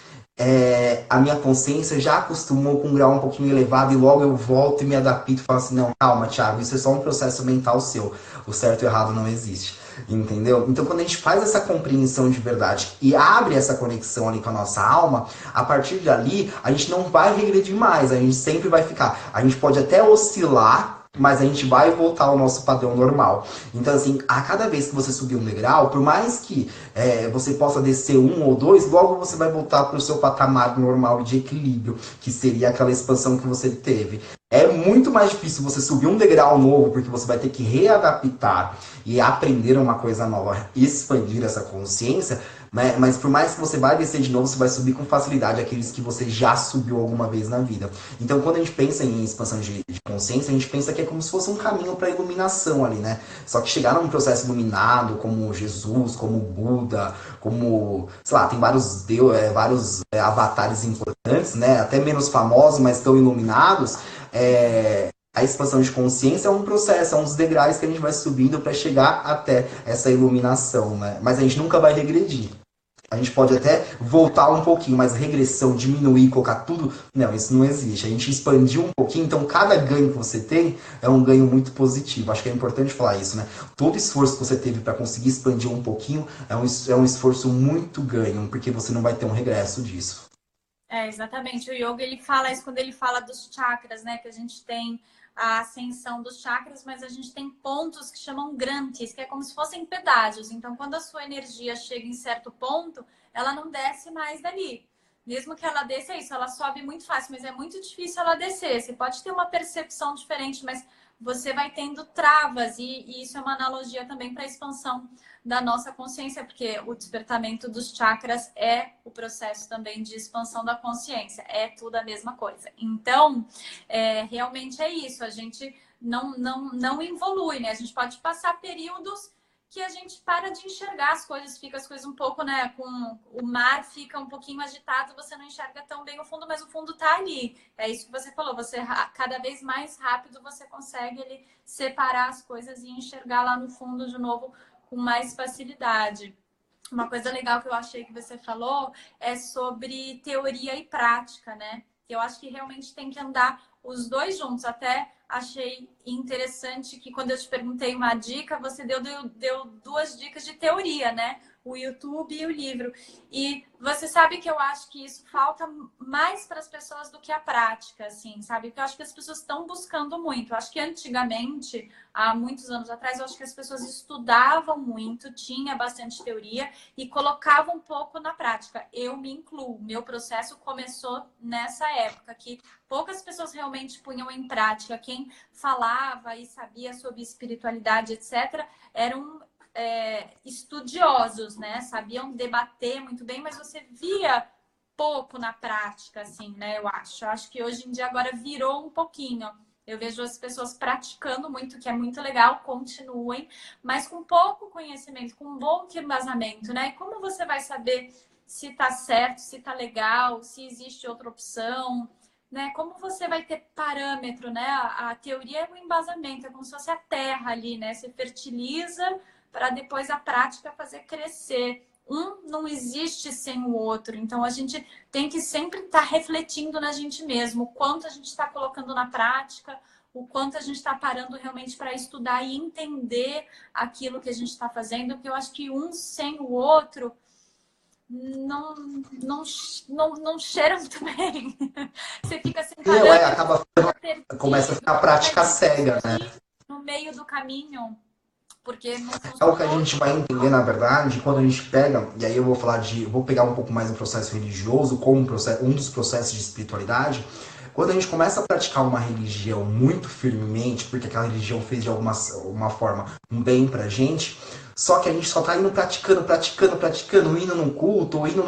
a minha consciência já acostumou com um grau um pouquinho elevado e logo eu volto e me adapto e falo assim, não, calma, Thiago, isso é só um processo mental seu, o certo e o errado não existe. Entendeu? Então, quando a gente faz essa compreensão de verdade e abre essa conexão ali com a nossa alma, a partir dali, a gente não vai regredir mais, a gente sempre vai ficar. A gente pode até oscilar, mas a gente vai voltar ao nosso padrão normal. Então, assim, a cada vez que você subir um degrau, por mais que você possa descer um ou dois, logo você vai voltar para o seu patamar normal de equilíbrio, que seria aquela expansão que você teve. É muito mais difícil você subir um degrau novo, porque você vai ter que readaptar e aprender uma coisa nova, expandir essa consciência, né? Mas por mais que você vai descer de novo, você vai subir com facilidade aqueles que você já subiu alguma vez na vida. Então, quando a gente pensa em expansão de consciência, a gente pensa que é como se fosse um caminho para iluminação ali, né? Só que chegar num processo iluminado, como Jesus, como Buda, como, sei lá, tem vários avatares importantes, né? Até menos famosos, mas tão iluminados. A expansão de consciência é um processo, é uns degraus que a gente vai subindo para chegar até essa iluminação, né? Mas a gente nunca vai regredir. A gente pode até voltar um pouquinho, mas regressão, diminuir, colocar tudo, não, isso não existe. A gente expandiu um pouquinho, então cada ganho que você tem é um ganho muito positivo. Acho que é importante falar isso, né? Todo esforço que você teve para conseguir expandir um pouquinho é um esforço muito ganho, porque você não vai ter um regresso disso. Exatamente. O yoga, ele fala isso quando ele fala dos chakras, né? Que a gente tem a ascensão dos chakras, mas a gente tem pontos que chamam grantes, que é como se fossem pedágios. Então, quando a sua energia chega em certo ponto, ela não desce mais dali. Mesmo que ela desça, é isso, ela sobe muito fácil, mas é muito difícil ela descer. Você pode ter uma percepção diferente, mas você vai tendo travas, e isso é uma analogia também para a expansão da nossa consciência, porque o despertamento dos chakras é o processo também de expansão da consciência, é tudo a mesma coisa. Então, realmente é isso, a gente não evolui, né? A gente pode passar períodos que a gente para de enxergar as coisas, fica as coisas um pouco, né, com o mar fica um pouquinho agitado, você não enxerga tão bem o fundo, mas o fundo tá ali. É isso que você falou, você cada vez mais rápido você consegue ali separar as coisas e enxergar lá no fundo de novo com mais facilidade. Uma coisa legal que eu achei que você falou é sobre teoria e prática, né? Eu acho que realmente tem que andar os dois juntos. Até achei interessante que quando eu te perguntei uma dica, você deu duas dicas de teoria, né? O YouTube e o livro. E você sabe que eu acho que isso falta mais para as pessoas do que a prática, assim, sabe? Porque eu acho que as pessoas estão buscando muito. Eu acho que antigamente, há muitos anos atrás, eu acho que as pessoas estudavam muito, tinha bastante teoria e colocavam um pouco na prática. Eu me incluo. Meu processo começou nessa época que poucas pessoas realmente punham em prática. Quem falava e sabia sobre espiritualidade, etc., eram estudiosos, né? Sabiam debater muito bem, mas você via pouco na prática, assim, né? Eu acho. Eu acho que hoje em dia agora virou um pouquinho. Eu vejo as pessoas praticando muito, que é muito legal, continuem, mas com pouco conhecimento, com um bom embasamento, né? E como você vai saber se tá certo, se tá legal, se existe outra opção, né? Como você vai ter parâmetro, né? A teoria é o embasamento, é como se fosse a terra ali, né? Você fertiliza para depois a prática fazer crescer. Um não existe sem o outro, então a gente tem que sempre estar refletindo na gente mesmo, o quanto a gente está colocando na prática, o quanto a gente está parando realmente para estudar e entender aquilo que a gente está fazendo, porque eu acho que um sem o outro não, não, não cheira muito bem. Você fica sem Não, parâmetro, acaba, fica começa a perdido, ficar a vai prática cega, né? desistir no meio do caminho, porque não É o que a funcionou. gente vai entender, na verdade, quando a gente pega, e aí eu vou falar vou pegar um pouco mais o processo religioso como um dos processos de espiritualidade. Quando a gente começa a praticar uma religião muito firmemente, porque aquela religião fez de alguma forma um bem pra gente, só que a gente só tá indo praticando, indo num culto, ou indo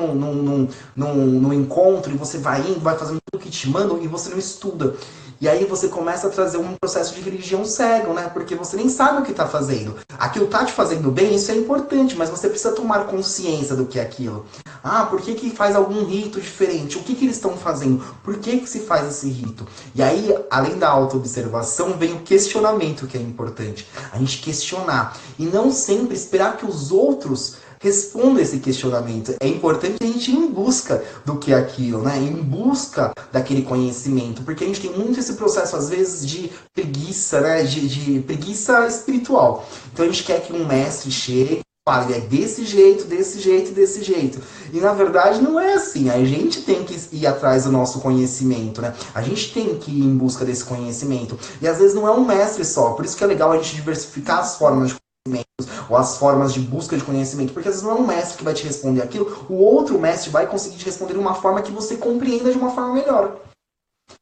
num encontro, e você vai indo, vai fazendo tudo que te mandam, e você não estuda. E aí você começa a trazer um processo de religião cego, né? Porque você nem sabe o que está fazendo. Aquilo tá te fazendo bem, isso é importante, mas você precisa tomar consciência do que é aquilo. Ah, por que que faz algum rito diferente? O que que eles estão fazendo? Por que que se faz esse rito? E aí, além da autoobservação, vem o questionamento que é importante. A gente questionar. E não sempre esperar que os outros respondam esse questionamento. É importante a gente ir em busca do que é aquilo, né? Em busca daquele conhecimento. Porque a gente tem muito esse processo, às vezes, de preguiça, né? De preguiça espiritual. Então a gente quer que um mestre chegue, fale, é desse jeito, desse jeito, desse jeito. E na verdade não é assim. A gente tem que ir atrás do nosso conhecimento, né? A gente tem que ir em busca desse conhecimento. E às vezes não é um mestre só. Por isso que é legal a gente diversificar as formas de conhecimento, ou as formas de busca de conhecimento, porque às vezes não é um mestre que vai te responder aquilo, o outro mestre vai conseguir te responder de uma forma que você compreenda de uma forma melhor.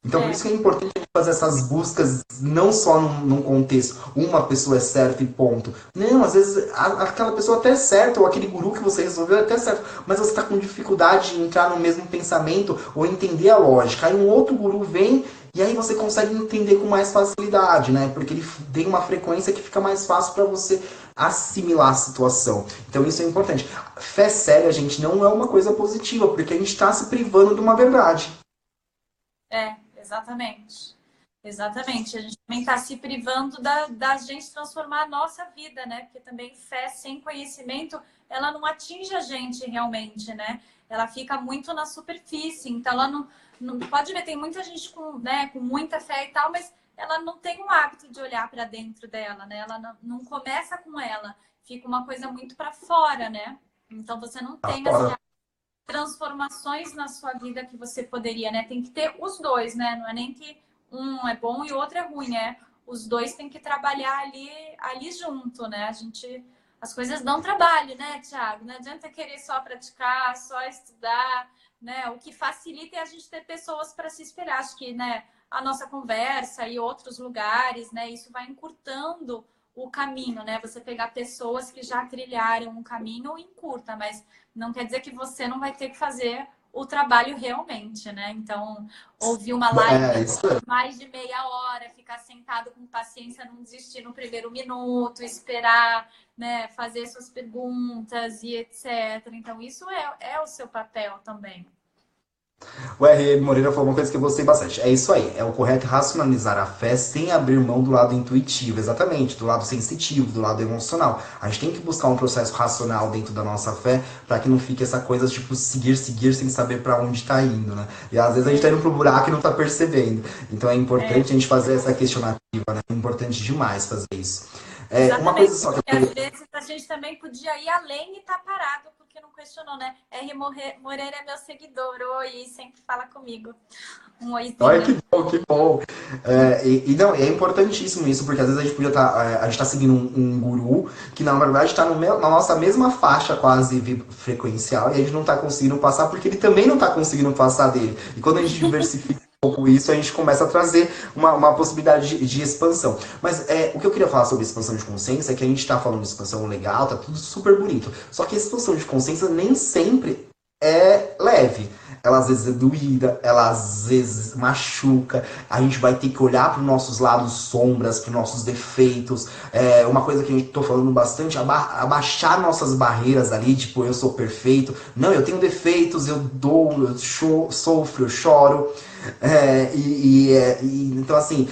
Então, por É, isso que é importante a gente fazer essas buscas não só num contexto, uma pessoa é certa e ponto. Não, às vezes aquela pessoa até é certa, ou aquele guru que você resolveu é até certo, mas você está com dificuldade de entrar no mesmo pensamento ou entender a lógica. Aí um outro guru vem e aí você consegue entender com mais facilidade, né? Porque ele tem uma frequência que fica mais fácil para você assimilar a situação. Então isso é importante. Fé cega, gente, não é uma coisa positiva, porque a gente está se privando de uma verdade. exatamente. Exatamente. A gente também está se privando da gente transformar a nossa vida, né? Porque também fé sem conhecimento, ela não atinge a gente realmente, né? Ela fica muito na superfície. Então, ela não pode ver, tem muita gente com, né, com muita fé e tal, mas ela não tem o hábito de olhar para dentro dela, né? Ela não começa com ela. Fica uma coisa muito para fora, né? Então, você não tem as Fora. transformações na sua vida que você poderia, né? Tem que ter os dois, né? Não é nem que um é bom e o outro é ruim, né? Os dois têm que trabalhar ali junto, né? As coisas dão trabalho, né, Thiago? Não adianta querer só praticar, só estudar, né? O que facilita é a gente ter pessoas para se espelhar. Acho que, né, a nossa conversa e outros lugares, né? Isso vai encurtando o caminho, né? Você pegar pessoas que já trilharam um caminho encurta, mas não quer dizer que você não vai ter que fazer o trabalho realmente, né? Então, ouvir uma live Isso é. mais de meia hora, ficar sentado com paciência, não desistir no primeiro minuto, esperar, né, fazer suas perguntas e etc. Então, isso é o seu papel também. O R. Moreira falou uma coisa que eu gostei bastante. É isso aí, é o correto racionalizar a fé sem abrir mão do lado intuitivo, exatamente, do lado sensitivo, do lado emocional. A gente tem que buscar um processo racional dentro da nossa fé para que não fique essa coisa tipo seguir, seguir sem saber para onde está indo, né? E às vezes a gente tá indo pro buraco e não tá percebendo. Então é importante a gente fazer essa questionativa, né? É importante demais fazer isso. Uma Exatamente, coisa só que porque às vezes a gente também podia ir além e tá parado, porque não questionou, né? R. Moreira é meu seguidor, oi, sempre fala comigo. Um Olha oizinho. que bom, que bom. Não, é importantíssimo isso, porque às vezes a gente podia estar, a gente tá seguindo um guru que na verdade está na nossa mesma faixa quase frequencial e a gente não está conseguindo passar porque ele também não está conseguindo passar dele. E quando a gente diversifica um pouco isso, a gente começa a trazer uma possibilidade de expansão. Mas o que eu queria falar sobre expansão de consciência é que a gente está falando de expansão legal, tá tudo super bonito. Só que a expansão de consciência nem sempre é leve. Ela às vezes é doída, ela às vezes machuca. A gente vai ter que olhar para os nossos lados sombras, para os nossos defeitos. Uma coisa que a gente tô falando bastante, abaixar nossas barreiras ali, tipo, eu sou perfeito. Não, eu tenho defeitos, eu dou, eu sofro, eu choro. Então, assim,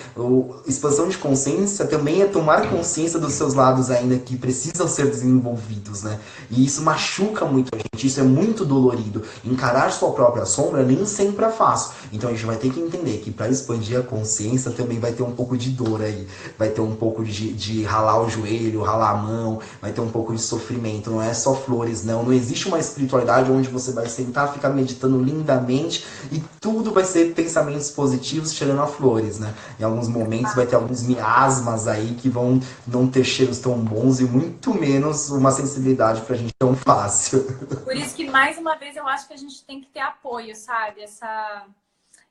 expansão de consciência também é tomar consciência dos seus lados ainda que precisam ser desenvolvidos, né? E isso machuca muito a gente, isso é muito dolorido. Encarar sua própria sombra nem sempre é fácil. Então a gente vai ter que entender que para expandir a consciência também vai ter um pouco de dor aí. Vai ter um pouco de ralar o joelho, ralar a mão, vai ter um pouco de sofrimento. Não é só flores, não. Não existe uma espiritualidade onde você vai sentar, ficar meditando lindamente e tudo vai ser pensamentos positivos cheirando a flores, né? Em alguns momentos vai ter alguns miasmas aí que vão não ter cheiros tão bons e muito menos uma sensibilidade pra gente tão fácil. Por isso que, mais uma vez, eu acho que a gente tem que ter apoio, sabe?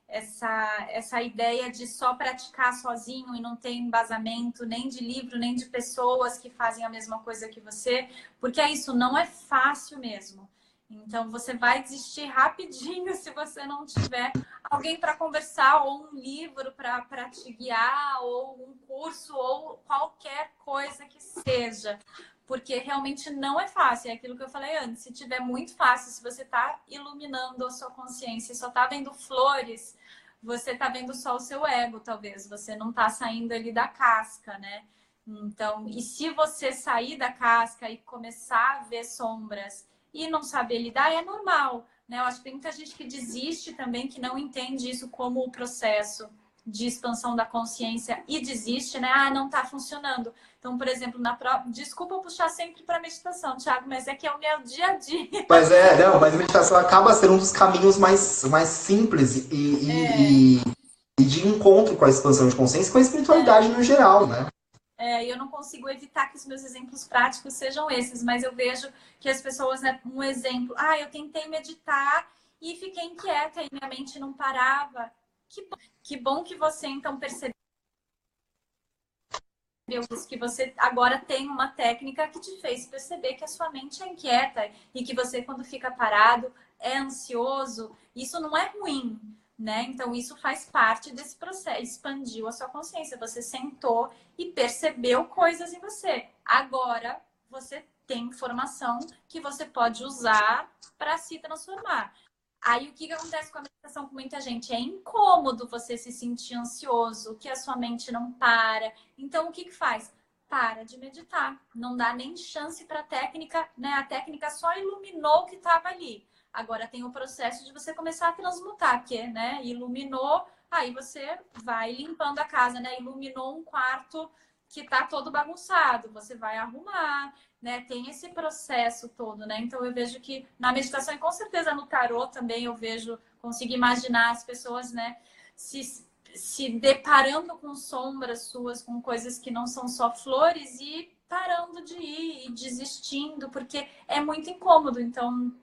Essa ideia de só praticar sozinho e não ter embasamento nem de livro, nem de pessoas que fazem a mesma coisa que você, porque é isso, não é fácil mesmo. Então, você vai desistir rapidinho se você não tiver alguém para conversar, ou um livro para te guiar, ou um curso, ou qualquer coisa que seja. Porque realmente não é fácil. É aquilo que eu falei antes. Se tiver muito fácil, se você está iluminando a sua consciência e só está vendo flores, você está vendo só o seu ego, talvez. Você não está saindo ali da casca, né? Então, e se você sair da casca e começar a ver sombras e não saber lidar, é normal, né? Eu acho que tem muita gente que desiste também, que não entende isso como o processo de expansão da consciência e desiste, né? Ah, não está funcionando. Então, por exemplo, desculpa eu puxar sempre para meditação, Thiago, mas é que é o meu dia a dia. Mas a meditação acaba sendo um dos caminhos mais simples e de encontro com a expansão de consciência e com a espiritualidade no geral, né? Eu não consigo evitar que os meus exemplos práticos sejam esses, mas eu vejo que as pessoas, né, um exemplo, eu tentei meditar e fiquei inquieta e minha mente não parava. Que bom que você então percebeu isso, que você agora tem uma técnica que te fez perceber que a sua mente é inquieta e que você, quando fica parado, é ansioso. Isso não é ruim, né? Então, isso faz parte desse processo. Expandiu a sua consciência. Você sentou e percebeu coisas em você. Agora, você tem informação que você pode usar para se transformar. Aí o que acontece com a meditação com muita gente? É incômodo você se sentir ansioso, que a sua mente não para. Então o que faz? Para de meditar. Não dá nem chance para a técnica, né? A técnica só iluminou o que estava ali. Agora tem o processo de você começar a transmutar, que, né? Iluminou, aí você vai limpando a casa, né? Iluminou um quarto que está todo bagunçado, você vai arrumar, né? Tem esse processo todo, né? Então eu vejo que na meditação e com certeza no tarô também eu vejo, consigo imaginar as pessoas, né, se deparando com sombras suas, com coisas que não são só flores e parando de ir e desistindo, porque é muito incômodo. Então,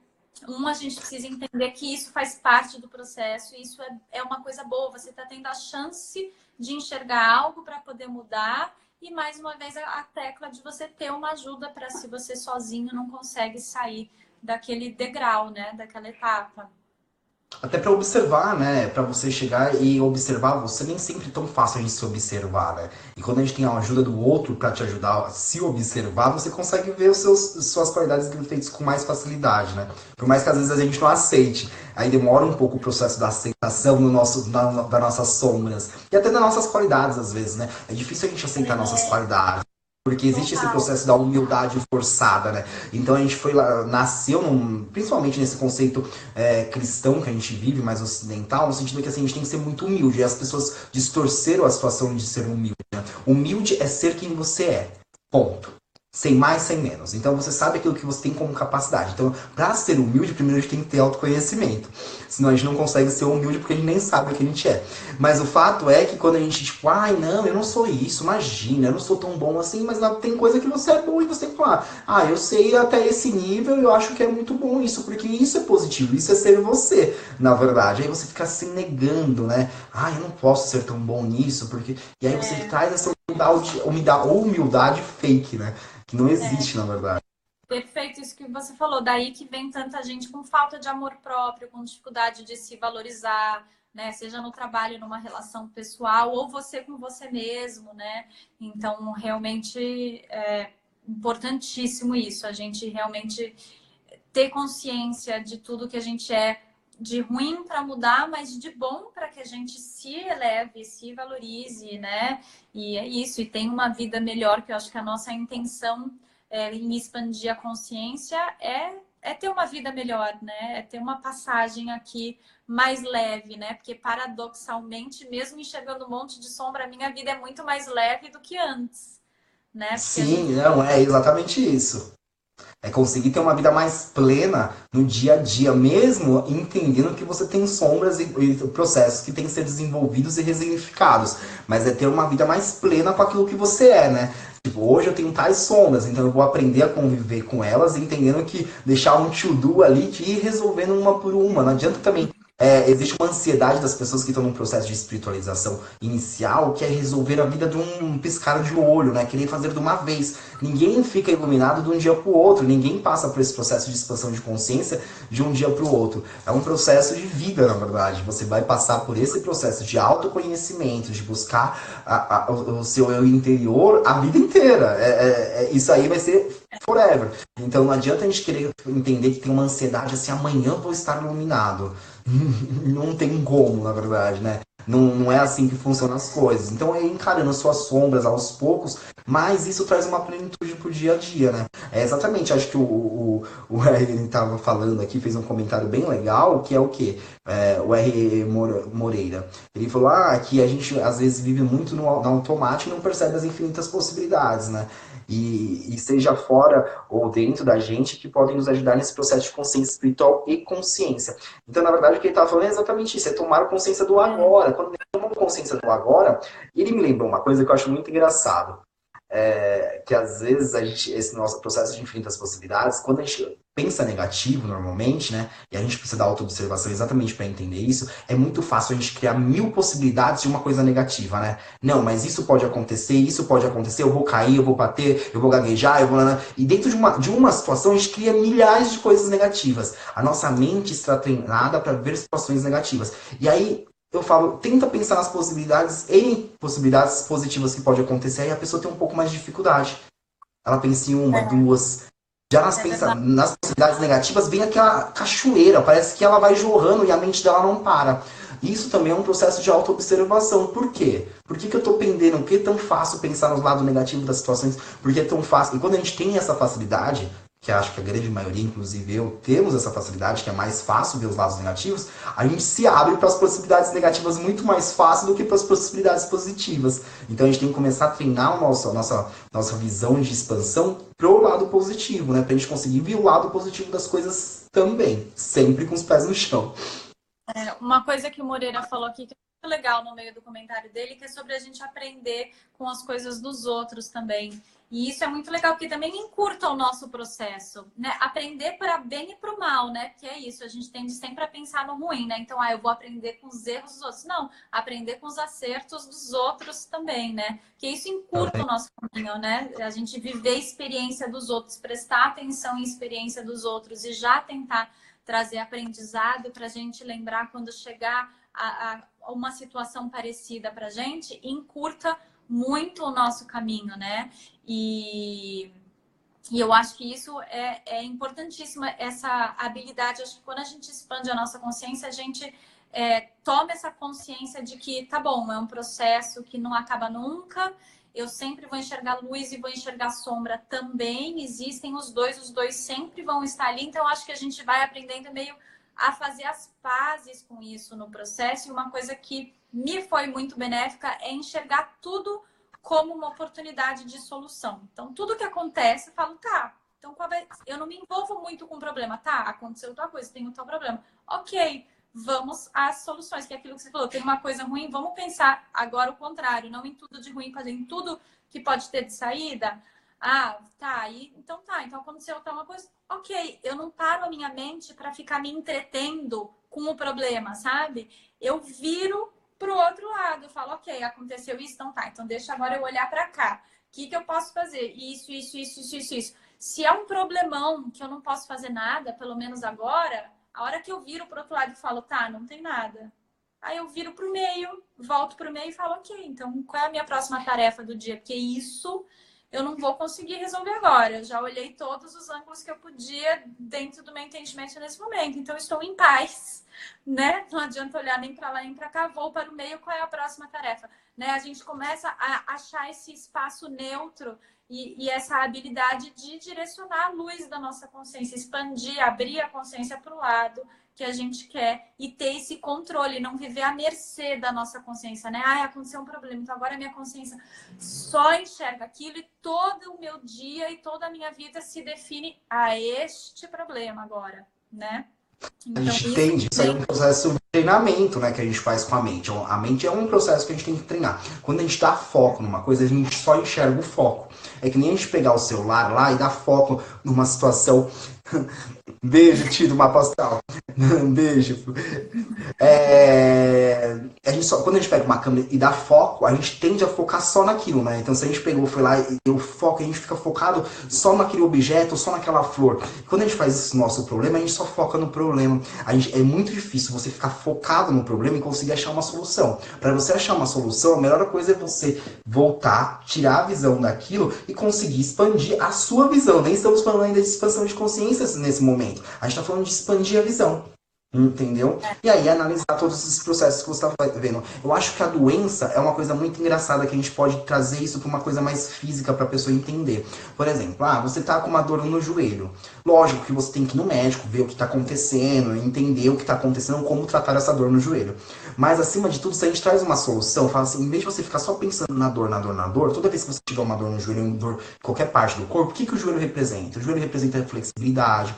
a gente precisa entender que isso faz parte do processo, e isso é uma coisa boa. Você está tendo a chance de enxergar algo para poder mudar. E mais uma vez a tecla de você ter uma ajuda para, se você sozinho não consegue sair daquele degrau, né? Daquela etapa. Até para observar, né? Para você chegar e observar, você nem sempre é tão fácil a gente se observar, né? E quando a gente tem a ajuda do outro para te ajudar a se observar, você consegue ver suas qualidades e defeitos com mais facilidade, né? Por mais que às vezes a gente não aceite. Aí demora um pouco o processo da aceitação no das nossas sombras. E até das nossas qualidades, às vezes, né? É difícil a gente aceitar nossas É, qualidades. Porque existe esse total. processo da humildade forçada, né? Então a gente foi lá, nasceu principalmente nesse conceito cristão que a gente vive, mais ocidental, no sentido que assim, a gente tem que ser muito humilde. E as pessoas distorceram a situação de ser humilde. Né? Humilde é ser quem você é. Ponto. Sem mais, sem menos. Então você sabe aquilo que você tem como capacidade. Então, para ser humilde, primeiro a gente tem que ter autoconhecimento. Senão a gente não consegue ser humilde porque a gente nem sabe o que a gente é. Mas o fato é que quando a gente, tipo, ai, não, eu não sou isso, imagina, eu não sou tão bom assim, mas tem coisa que você é bom e você tem que falar, ah, eu sei até esse nível e eu acho que é muito bom isso, porque isso é positivo, isso é ser você, na verdade. Aí você fica se negando, né? Ah, eu não posso ser tão bom nisso, porque. E aí você É, traz essa humildade fake, né? Que não é. existe, na verdade. Perfeito, isso que você falou. Daí que vem tanta gente com falta de amor próprio, com dificuldade de se valorizar, né? Seja no trabalho, numa relação pessoal, ou você com você mesmo, né? Então, realmente é importantíssimo isso, a gente realmente ter consciência de tudo que a gente é de ruim para mudar, mas de bom para que a gente se eleve, se valorize, né? E é isso, e tem uma vida melhor, que eu acho que a nossa intenção em expandir a consciência é ter uma vida melhor, né? É ter uma passagem aqui mais leve, né? Porque paradoxalmente, mesmo enxergando um monte de sombra, a minha vida é muito mais leve do que antes, né? Porque a gente Sim, não, é exatamente isso. É conseguir ter uma vida mais plena no dia a dia, mesmo entendendo que você tem sombras e processos que têm que ser desenvolvidos e resignificados. Mas é ter uma vida mais plena com aquilo que você é, né? Tipo, hoje eu tenho tais sombras, então eu vou aprender a conviver com elas, entendendo que deixar um to-do ali de ir resolvendo uma por uma. Não adianta também. Existe uma ansiedade das pessoas que estão num processo de espiritualização inicial, que é resolver a vida de um piscar de olho, né? Querer fazer de uma vez. Ninguém fica iluminado de um dia para o outro, ninguém passa por esse processo de expansão de consciência de um dia para o outro. É um processo de vida, na verdade. Você vai passar por esse processo de autoconhecimento, de buscar o seu eu interior a vida inteira. Isso aí vai ser forever. Então não adianta a gente querer entender que tem uma ansiedade assim, amanhã eu vou estar iluminado. Não tem como, na verdade, né? Não é assim que funcionam as coisas. Então é encarando as suas sombras aos poucos, mas isso traz uma plenitude pro dia a dia, né? É exatamente, acho que o R estava falando aqui, fez um comentário bem legal, que é o quê? O R. Moreira. Ele falou que a gente às vezes vive muito no automático e não percebe as infinitas possibilidades, né? E seja fora ou dentro da gente que podem nos ajudar nesse processo de consciência espiritual e consciência. Então, na verdade, o que ele estava falando é exatamente isso, é tomar consciência do agora. Quando ele toma consciência do agora, ele me lembrou uma coisa que eu acho muito engraçado que às vezes esse nosso processo de infinitas possibilidades, quando a gente pensa negativo normalmente, né, e a gente precisa da autoobservação exatamente para entender isso, é muito fácil a gente criar 1000 possibilidades de uma coisa negativa, né? Não, mas isso pode acontecer, eu vou cair, eu vou bater, eu vou gaguejar, eu vou... E dentro de uma situação a gente cria milhares de coisas negativas. A nossa mente está treinada para ver situações negativas. E aí eu falo, tenta pensar nas possibilidades, em possibilidades positivas que pode acontecer, aí a pessoa tem um pouco mais de dificuldade. Ela pensa em uma, duas. Já é verdade. nas possibilidades negativas, vem aquela cachoeira, parece que ela vai jorrando e a mente dela não para. Isso também é um processo de autoobservação. Por quê? Por que eu estou pendendo? Por que é tão fácil pensar nos lados negativos das situações? Por que é tão fácil? E quando a gente tem essa facilidade, que acho que a grande maioria, inclusive eu, temos essa facilidade, que é mais fácil ver os lados negativos, a gente se abre para as possibilidades negativas muito mais fácil do que para as possibilidades positivas. Então a gente tem que começar a treinar a nossa visão de expansão pro lado positivo, né? Pra gente conseguir ver o lado positivo das coisas também, sempre com os pés no chão. Uma coisa que o Moreira falou aqui que é muito legal no meio do comentário dele, que é sobre a gente aprender com as coisas dos outros também. E isso é muito legal, porque também encurta o nosso processo, né? Aprender para bem e para o mal, né? Que é isso, a gente tende sempre a pensar no ruim, né? Então, eu vou aprender com os erros dos outros. Não, aprender com os acertos dos outros também, né? Que isso encurta o nosso caminho, né? A gente viver a experiência dos outros, prestar atenção em experiência dos outros e já tentar trazer aprendizado para a gente lembrar quando chegar a uma situação parecida para a gente, encurta muito o nosso caminho, né? E eu acho que isso é importantíssima, essa habilidade. Acho que quando a gente expande a nossa consciência, a gente toma essa consciência de que, tá bom, é um processo que não acaba nunca, eu sempre vou enxergar luz e vou enxergar sombra também, existem os dois sempre vão estar ali, então acho que a gente vai aprendendo meio a fazer as pazes com isso no processo, e uma coisa que me foi muito benéfica é enxergar tudo como uma oportunidade de solução. Então, tudo que acontece, eu falo, tá, então eu não me envolvo muito com o problema, tá, aconteceu tal coisa, tem um tal problema. Ok, vamos às soluções, que é aquilo que você falou, tem uma coisa ruim, vamos pensar agora o contrário, não em tudo de ruim, mas em tudo que pode ter de saída. Ah, tá, então aconteceu tal uma coisa, ok, eu não paro a minha mente para ficar me entretendo com o problema, sabe? Eu viro pro outro lado, eu falo, ok, aconteceu isso, então tá, então deixa agora eu olhar para cá. O que eu posso fazer? Isso. Se é um problemão que eu não posso fazer nada, pelo menos agora, a hora que eu viro pro outro lado e falo, tá, não tem nada. Aí eu viro pro meio, volto pro meio e falo, ok, então qual é a minha próxima tarefa do dia? Porque isso eu não vou conseguir resolver agora. Eu já olhei todos os ângulos que eu podia dentro do meu entendimento nesse momento. Então, eu estou em paz, né? Não adianta olhar nem para lá nem para cá. Vou para o meio, qual é a próxima tarefa? Né? A gente começa a achar esse espaço neutro e essa habilidade de direcionar a luz da nossa consciência, expandir, abrir a consciência para o lado que a gente quer e ter esse controle, não viver à mercê da nossa consciência, né? Ah, aconteceu um problema, então agora a minha consciência só enxerga aquilo e todo o meu dia e toda a minha vida se define a este problema agora, né? A Então, gente isso entende, isso aí é vem. um processo de treinamento, né, que a gente faz com a mente. A mente é um processo que a gente tem que treinar. Quando a gente dá foco numa coisa, a gente só enxerga o foco. É que nem a gente pegar o celular lá e dar foco numa situação. Beijo, tio do mapa astral. Beijo. A gente quando a gente pega uma câmera e dá foco, a gente tende a focar só naquilo, né? Então, se a gente pegou, foi lá e deu foco, a gente fica focado só naquele objeto, só naquela flor. Quando a gente faz isso no nosso problema, a gente só foca no problema. É muito difícil você ficar focado no problema e conseguir achar uma solução. Para você achar uma solução, a melhor coisa é você voltar, tirar a visão daquilo e conseguir expandir a sua visão. Nem estamos falando ainda de expansão de consciência nesse momento. A gente está falando de expandir a visão. Entendeu? E aí analisar todos esses processos que você está vendo. Eu acho que a doença é uma coisa muito engraçada que a gente pode trazer isso para uma coisa mais física para a pessoa entender. Por exemplo, você está com uma dor no joelho. Lógico que você tem que ir no médico, ver o que está acontecendo, entender o que está acontecendo, como tratar essa dor no joelho. Mas acima de tudo, se a gente traz uma solução, fala assim, em vez de você ficar só pensando na dor, toda vez que você tiver uma dor no joelho, uma dor em qualquer parte do corpo, o que o joelho representa? O joelho representa a flexibilidade,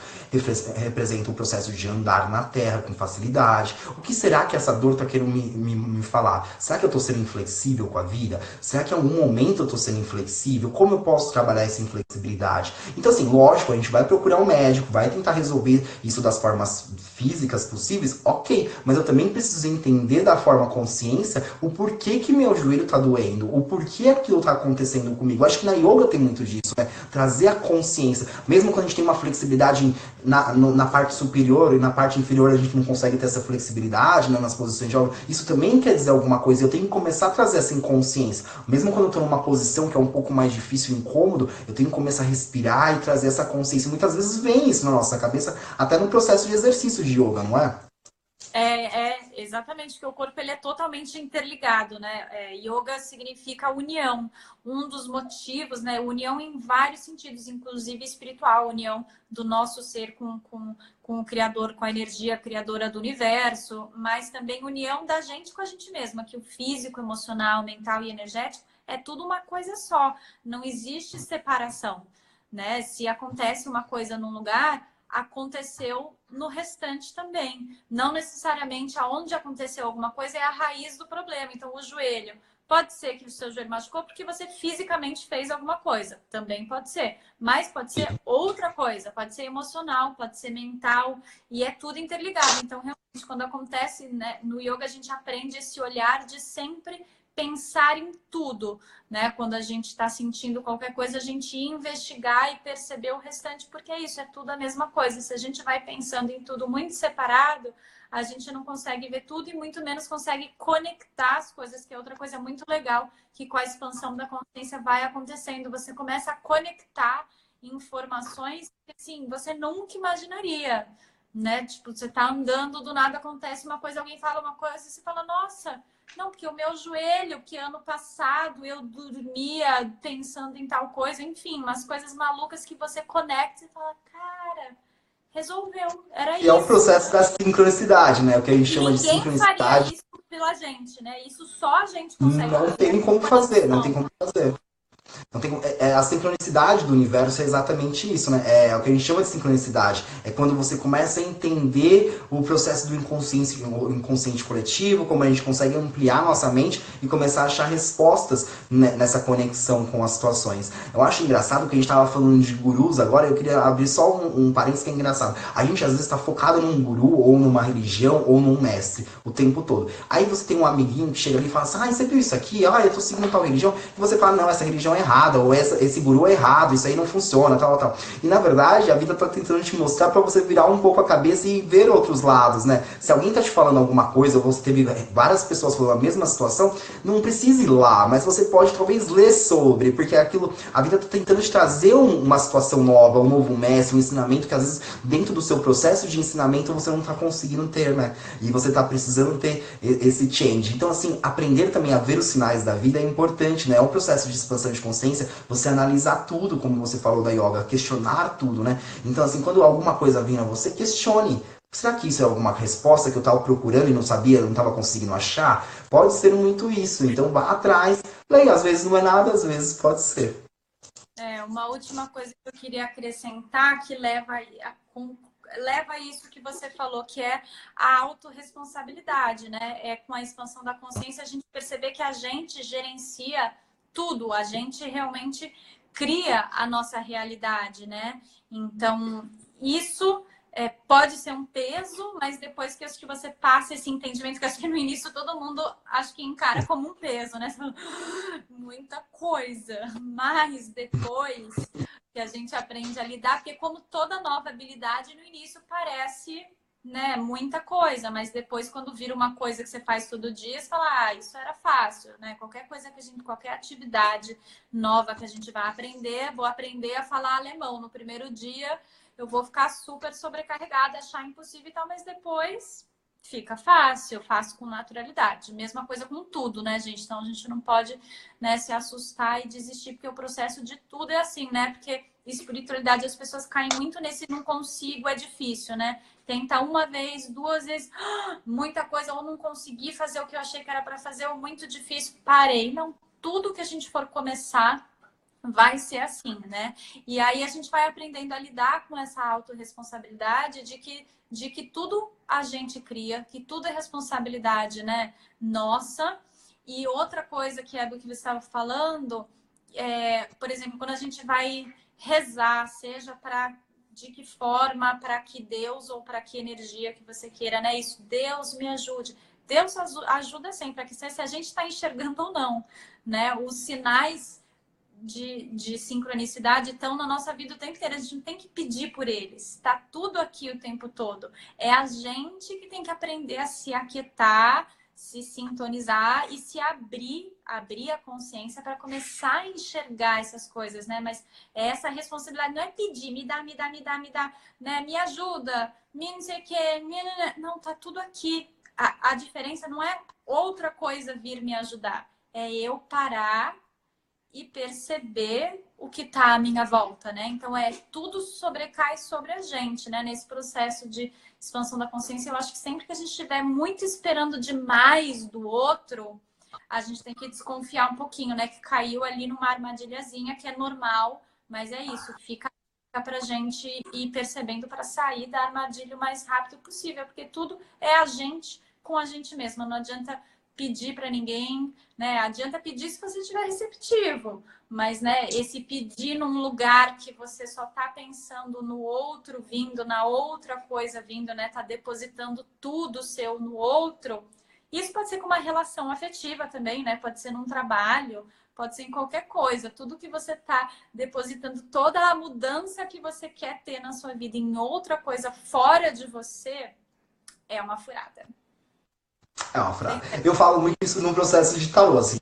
representa o processo de andar na terra com facilidade. O que será que essa dor está querendo me falar? Será que eu estou sendo inflexível com a vida? Será que em algum momento eu estou sendo inflexível? Como eu posso trabalhar essa inflexibilidade? Então, assim, lógico, a gente vai procurar um médico, vai tentar resolver isso das formas físicas possíveis, ok, mas eu também preciso entender da forma consciência o porquê que meu joelho está doendo, o porquê aquilo está acontecendo comigo. Eu acho que na yoga tem muito disso, né? Trazer a consciência, mesmo quando a gente tem uma flexibilidade na parte superior e na parte inferior a gente não consegue ter essa flexibilidade, né, nas posições de yoga, isso também quer dizer alguma coisa. Eu tenho que começar a trazer essa inconsciência. Mesmo quando eu estou numa posição que é um pouco mais difícil e incômodo, eu tenho que começar a respirar e trazer essa consciência. Muitas vezes vem isso na nossa cabeça, até no processo de exercício de yoga, não é? Exatamente, porque o corpo ele é totalmente interligado, né? Yoga significa união. Um dos motivos, né? União em vários sentidos, inclusive espiritual, união do nosso ser com o Criador, com a energia criadora do universo, mas também união da gente com a gente mesma, que o físico, emocional, mental e energético é tudo uma coisa só. Não existe separação, né? Se acontece uma coisa num lugar, aconteceu no restante também. Não necessariamente aonde aconteceu alguma coisa é a raiz do problema. Então, o joelho. Pode ser que o seu joelho machucou porque você fisicamente fez alguma coisa. Também pode ser. Mas pode ser outra coisa. Pode ser emocional, pode ser mental. E é tudo interligado. Então, realmente, quando acontece, né, no yoga, a gente aprende esse olhar de sempre pensar em tudo, né? Quando a gente está sentindo qualquer coisa, a gente investigar e perceber o restante, porque é isso, é tudo a mesma coisa. Se a gente vai pensando em tudo muito separado, a gente não consegue ver tudo e muito menos consegue conectar as coisas, que é outra coisa muito legal que com a expansão da consciência vai acontecendo. Você começa a conectar informações que, assim, você nunca imaginaria, né? Tipo, você tá andando, do nada acontece uma coisa, alguém fala uma coisa e você fala, nossa, não, porque o meu joelho, que ano passado eu dormia pensando em tal coisa, enfim, umas coisas malucas que você conecta e fala, cara, resolveu, era E é o isso. processo da sincronicidade, né? O que a gente E chama de ninguém faria sincronicidade. isso pela gente, né? Isso só a gente consegue Não fazer, tem essa como fazer, não tem conexão. como fazer. Não tem, a sincronicidade do universo é exatamente isso, né? É o que a gente chama de sincronicidade. É quando você começa a entender o processo do inconsciente coletivo, como a gente consegue ampliar nossa mente e começar a achar respostas nessa conexão com as situações. Eu acho engraçado que a gente estava falando de gurus agora, eu queria abrir só um parênteses que é engraçado. A gente às vezes está focado num guru, ou numa religião, ou num mestre, o tempo todo. Aí você tem um amiguinho que chega ali e fala assim, você viu isso aqui? Eu tô seguindo tal religião. E você fala, não, essa religião é errada, ou esse guru é errado, isso aí não funciona, tal, tal. E na verdade, a vida tá tentando te mostrar para você virar um pouco a cabeça e ver outros lados, né? Se alguém tá te falando alguma coisa, ou você teve várias pessoas falando a mesma situação, não precisa ir lá, mas você pode talvez ler sobre, porque aquilo, a vida tá tentando te trazer uma situação nova, um novo mestre, um ensinamento que às vezes dentro do seu processo de ensinamento você não tá conseguindo ter, né? E você tá precisando ter esse change. Então, assim, aprender também a ver os sinais da vida é importante, né? É um processo de expansão de consciência, você analisar tudo, como você falou da yoga, questionar tudo, né? Então, assim, quando alguma coisa vem a você, questione. Será que isso é alguma resposta que eu estava procurando e não sabia, não estava conseguindo achar? Pode ser muito isso. Então, vá atrás. Leia, às vezes não é nada, às vezes pode ser. Uma última coisa que eu queria acrescentar que leva a isso que você falou, que é a autorresponsabilidade, né? É com a expansão da consciência a gente perceber que a gente gerencia tudo, a gente realmente cria a nossa realidade, né? Então, isso pode ser um peso, mas depois que acho que você passa esse entendimento, que acho que no início todo mundo acho que encara como um peso, né? Muita coisa, mas depois que a gente aprende a lidar, porque como toda nova habilidade, no início parece, né, muita coisa, mas depois quando vira uma coisa que você faz todo dia, você fala, isso era fácil, né? Qualquer coisa que qualquer atividade nova que a gente vai aprender, vou aprender a falar alemão no primeiro dia, eu vou ficar super sobrecarregada, achar impossível e tal, mas depois fica fácil, eu faço com naturalidade. Mesma coisa com tudo, né, gente? Então a gente não pode, né, se assustar e desistir, porque o processo de tudo é assim, né? Porque espiritualidade, as pessoas caem muito nesse não consigo, é difícil, né? Tenta uma vez, duas vezes, muita coisa, ou não consegui fazer o que eu achei que era para fazer, ou muito difícil, parei. Não, tudo que a gente for começar vai ser assim, né? E aí a gente vai aprendendo a lidar com essa autorresponsabilidade de que tudo a gente cria, que tudo é responsabilidade, né? Nossa. E outra coisa que é do que você estava falando, por exemplo, quando a gente vai rezar, seja para de que forma, para que Deus ou para que energia que você queira, né? Isso, Deus me ajude. Deus ajuda sempre, a questão é se a gente está enxergando ou não, né? Os sinais de sincronicidade estão na nossa vida o tempo inteiro. A gente não tem que pedir por eles. Está tudo aqui o tempo todo. É a gente que tem que aprender a se aquietar, se sintonizar e se abrir a consciência para começar a enxergar essas coisas, né? Mas essa responsabilidade não é pedir, me dá, né? Me ajuda, me não sei o quê. Não, tá tudo aqui. A diferença não é outra coisa vir me ajudar. É eu parar e perceber o que está à minha volta, né? Então, tudo sobrecai sobre a gente, né? Nesse processo de expansão da consciência, eu acho que sempre que a gente estiver muito esperando demais do outro, a gente tem que desconfiar um pouquinho, né? Que caiu ali numa armadilhazinha, que é normal, mas é isso, fica para a gente ir percebendo para sair da armadilha o mais rápido possível, porque tudo é a gente com a gente mesma, não adianta pedir para ninguém, né? Adianta pedir se você estiver receptivo, mas, né, esse pedir num lugar que você só tá pensando no outro vindo, na outra coisa vindo, né? Tá depositando tudo seu no outro, Isso pode ser com uma relação afetiva também, né? Pode ser num trabalho, pode ser em qualquer coisa. Tudo que você está depositando, toda a mudança que você quer ter na sua vida em outra coisa fora de você, é uma furada. É uma frase. Eu falo muito isso no processo de tarô, assim,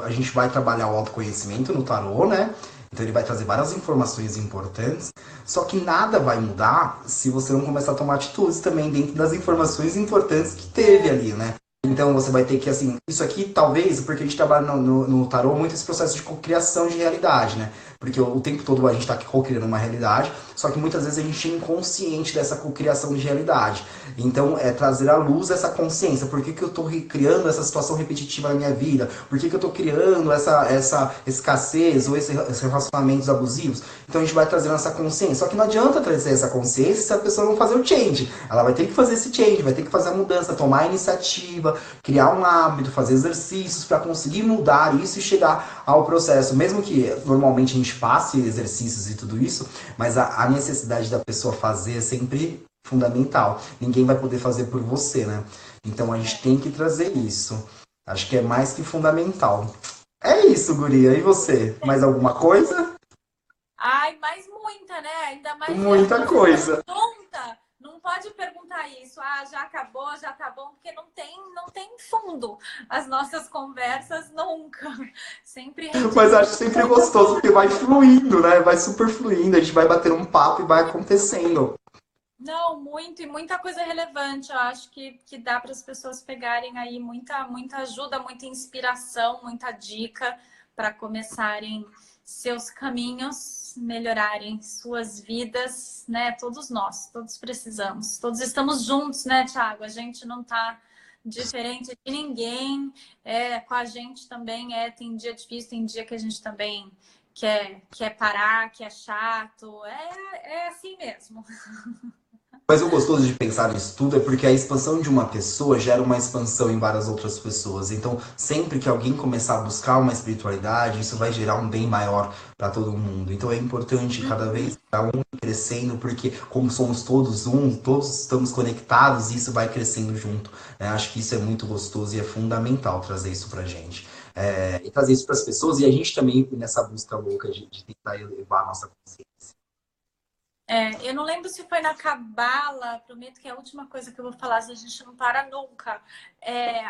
a gente vai trabalhar o autoconhecimento no tarô, né? Então ele vai trazer várias informações importantes, só que nada vai mudar se você não começar a tomar atitudes também dentro das informações importantes que teve ali, né? Então você vai ter que, assim, isso aqui talvez, porque a gente trabalha no tarô muito esse processo de cocriação de realidade, né? Porque o tempo todo a gente está cocriando uma realidade, só que muitas vezes a gente é inconsciente dessa cocriação de realidade. Então é trazer à luz essa consciência. Por que eu estou criando essa situação repetitiva na minha vida? Por que eu estou criando essa escassez ou esses relacionamentos abusivos? Então a gente vai trazendo essa consciência. Só que não adianta trazer essa consciência se a pessoa não fazer o change. Ela vai ter que fazer esse change, vai ter que fazer a mudança, tomar a iniciativa, criar um hábito, fazer exercícios para conseguir mudar isso e chegar ao processo. Mesmo que normalmente a gente passe exercícios e tudo isso, mas a necessidade da pessoa fazer é sempre fundamental. Ninguém vai poder fazer por você, né? Então a gente tem que trazer isso. Acho que é mais que fundamental. É isso, guria. E você? Mais alguma coisa? Ai, mas muita, né? Ainda mais Muita coisa. junta. Não pode perguntar isso. Ah, já acabou, já tá bom, porque não tem fundo. As nossas conversas nunca. Sempre. Mas acho sempre gostoso, porque vai fluindo, né? Vai super fluindo. A gente vai bater um papo e vai acontecendo. Não, muito e muita coisa relevante. Eu acho que dá para as pessoas pegarem aí muita ajuda, muita inspiração, muita dica para começarem seus caminhos, melhorarem suas vidas, né? Todos nós, todos precisamos, todos estamos juntos, né, Thiago? A gente não tá diferente de ninguém, com a gente também tem dia difícil, tem dia que a gente também quer parar, que é chato, é assim mesmo. Mas o gostoso de pensar nisso tudo é porque a expansão de uma pessoa gera uma expansão em várias outras pessoas. Então, sempre que alguém começar a buscar uma espiritualidade, isso vai gerar um bem maior para todo mundo. Então, é importante cada vez estar um crescendo, porque como somos todos um, todos estamos conectados e isso vai crescendo junto. Né? Acho que isso é muito gostoso e é fundamental trazer isso pra gente. E trazer isso para as pessoas e a gente também nessa busca louca de tentar elevar a nossa consciência. Eu não lembro se foi na Cabala, prometo que é a última coisa que eu vou falar, se a gente não para nunca.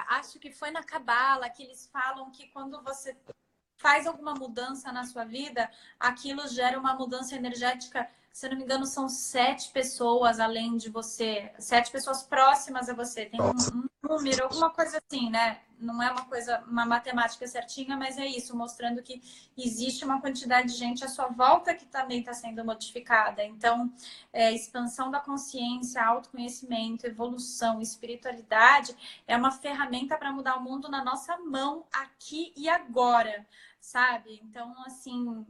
Acho que foi na Cabala que eles falam que quando você faz alguma mudança na sua vida, aquilo gera uma mudança energética. Se eu não me engano, são 7 pessoas além de você, 7 pessoas próximas a você. Tem um número, alguma coisa assim, né? Não é uma matemática certinha, mas é isso, mostrando que existe uma quantidade de gente à sua volta que também está sendo modificada. Então, expansão da consciência, autoconhecimento, evolução, espiritualidade é uma ferramenta para mudar o mundo na nossa mão, aqui e agora, sabe? Então, assim,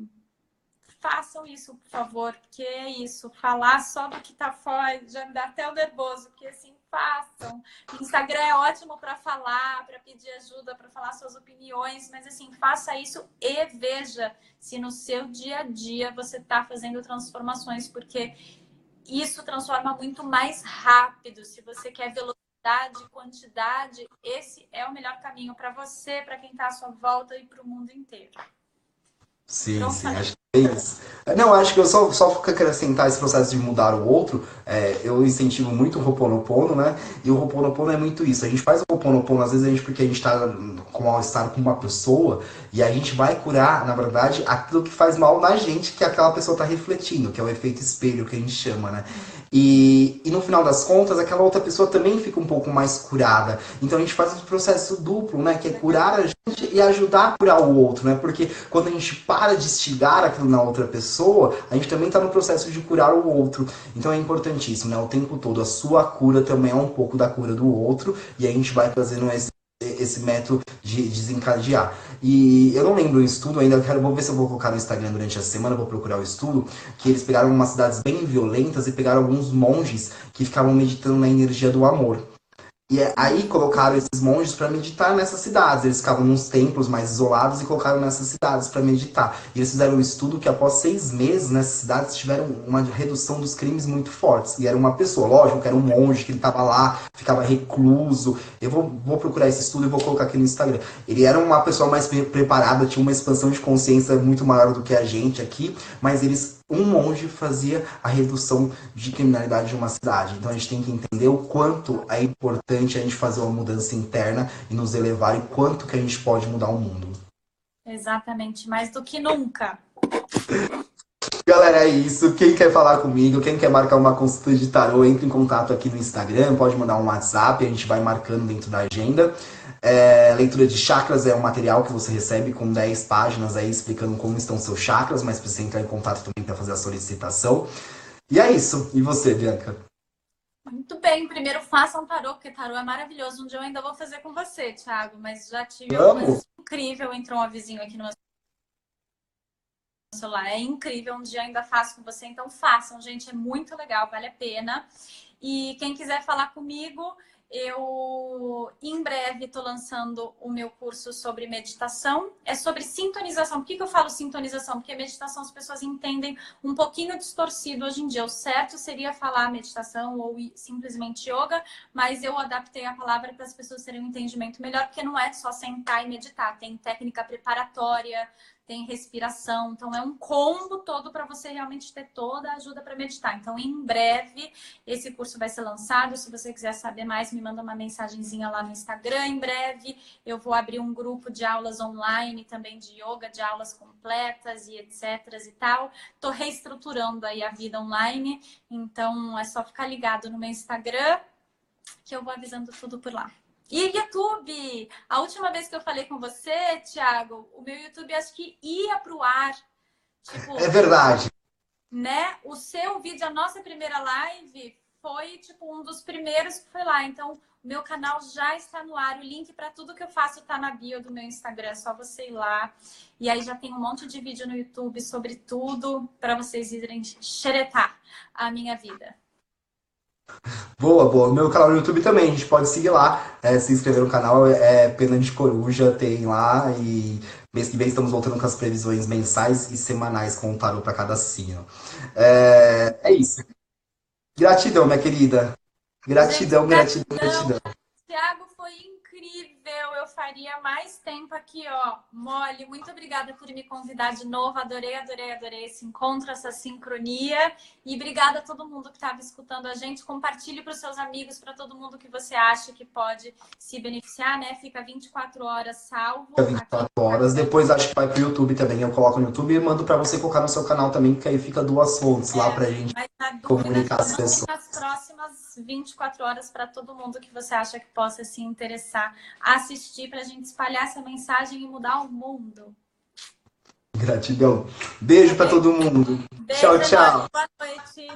façam isso, por favor, porque é isso. Falar só do que tá fora já me dá até o nervoso, porque assim, façam. Instagram é ótimo para falar, para pedir ajuda, para falar suas opiniões, mas assim, faça isso e veja se no seu dia a dia você tá fazendo transformações, porque isso transforma muito mais rápido. Se você quer velocidade, quantidade, esse é o melhor caminho para você, para quem tá à sua volta e para o mundo inteiro. Sim, acho que é isso. Não, acho que eu só acrescentar esse processo de mudar o outro, eu incentivo muito o Ho'oponopono, né? E o Ho'oponopono é muito isso. A gente faz o Ho'oponopono, às vezes, porque a gente tá com mal-estar com uma pessoa, e a gente vai curar, na verdade, aquilo que faz mal na gente, que aquela pessoa tá refletindo, que é o efeito espelho que a gente chama, né? E no final das contas, aquela outra pessoa também fica um pouco mais curada. Então a gente faz um processo duplo, né? Que é curar a gente e ajudar a curar o outro, né? Porque quando a gente para de instigar aquilo na outra pessoa, a gente também está no processo de curar o outro. Então é importantíssimo, né? O tempo todo a sua cura também é um pouco da cura do outro. E a gente vai trazendo esse método de desencadear. E eu não lembro o estudo ainda, vou ver se eu vou colocar no Instagram durante a semana, vou procurar o estudo, que eles pegaram umas cidades bem violentas e pegaram alguns monges que ficavam meditando na energia do amor. Aí colocaram esses monges para meditar nessas cidades. Eles ficavam nos templos mais isolados e colocaram nessas cidades para meditar. E eles fizeram um estudo que após 6 meses nessas cidades tiveram uma redução dos crimes muito fortes. E era uma pessoa, lógico, que era um monge que ele estava lá, ficava recluso. Eu vou procurar esse estudo e vou colocar aqui no Instagram. Ele era uma pessoa mais preparada, tinha uma expansão de consciência muito maior do que a gente aqui, mas um monge fazia a redução de criminalidade de uma cidade. Então a gente tem que entender o quanto é importante a gente fazer uma mudança interna e nos elevar e quanto que a gente pode mudar o mundo. Exatamente, mais do que nunca. Galera, é isso. Quem quer falar comigo, quem quer marcar uma consulta de tarô, entre em contato aqui no Instagram, pode mandar um WhatsApp, a gente vai marcando dentro da agenda. Leitura de chakras é um material que você recebe com 10 páginas aí explicando como estão seus chakras, mas precisa entrar em contato também para fazer a solicitação. E é isso. E você, Bianca? Muito bem, primeiro faça um tarô, porque tarô é maravilhoso. Um dia eu ainda vou fazer com você, Thiago, mas já tive uma coisa incrível. Entrou um avizinho aqui no meu celular, é incrível. Um dia ainda faço com você, então façam, gente, é muito legal, vale a pena. E quem quiser falar comigo, eu em breve estou lançando o meu curso sobre meditação. É sobre sintonização. Por que eu falo sintonização? Porque meditação as pessoas entendem um pouquinho distorcido hoje em dia. O certo seria falar meditação ou simplesmente yoga, mas eu adaptei a palavra para as pessoas terem um entendimento melhor, porque não é só sentar e meditar. Tem técnica preparatória, tem respiração, então é um combo todo para você realmente ter toda a ajuda para meditar. Então, em breve, esse curso vai ser lançado. Se você quiser saber mais, me manda uma mensagenzinha lá no Instagram. Em breve, eu vou abrir um grupo de aulas online, também de yoga, de aulas completas e etc e tal. Tô reestruturando aí a vida online, então é só ficar ligado no meu Instagram, que eu vou avisando tudo por lá. E YouTube! A última vez que eu falei com você, Thiago, o meu YouTube acho que ia pro ar. Tipo, é verdade. Né? O seu vídeo, a nossa primeira live, foi tipo um dos primeiros que foi lá. Então, o meu canal já está no ar. O link para tudo que eu faço está na bio do meu Instagram. É só você ir lá. E aí já tem um monte de vídeo no YouTube sobre tudo para vocês irem xeretar a minha vida. Boa, boa. Meu canal no YouTube também, a gente pode seguir lá, se inscrever no canal, Pena de Coruja, tem lá. E mês que vem estamos voltando com as previsões mensais e semanais com o tarô para cada signo. É isso. Gratidão, minha querida. Gente, Gratidão, gratidão, gratidão. gratidão. Thiago, foi incrível. Eu faria mais tempo aqui, ó. Mole, muito obrigada por me convidar de novo. Adorei, adorei, adorei esse encontro, essa sincronia. E obrigada a todo mundo que estava escutando a gente. Compartilhe para os seus amigos, para todo mundo que você acha que pode se beneficiar, né? Fica 24 horas salvo. Fica 24 horas. Depois acho que vai pro YouTube também. Eu coloco no YouTube e mando para você colocar no seu canal também, que aí fica duas fontes lá pra gente mas na dúvida, comunicar as pessoas. nas próximas 24 horas para todo mundo que você acha que possa se interessar, assistir para a gente espalhar essa mensagem e mudar o mundo. Gratidão. Beijo para todo mundo. Beijo, Tchau, tchau. boa noite.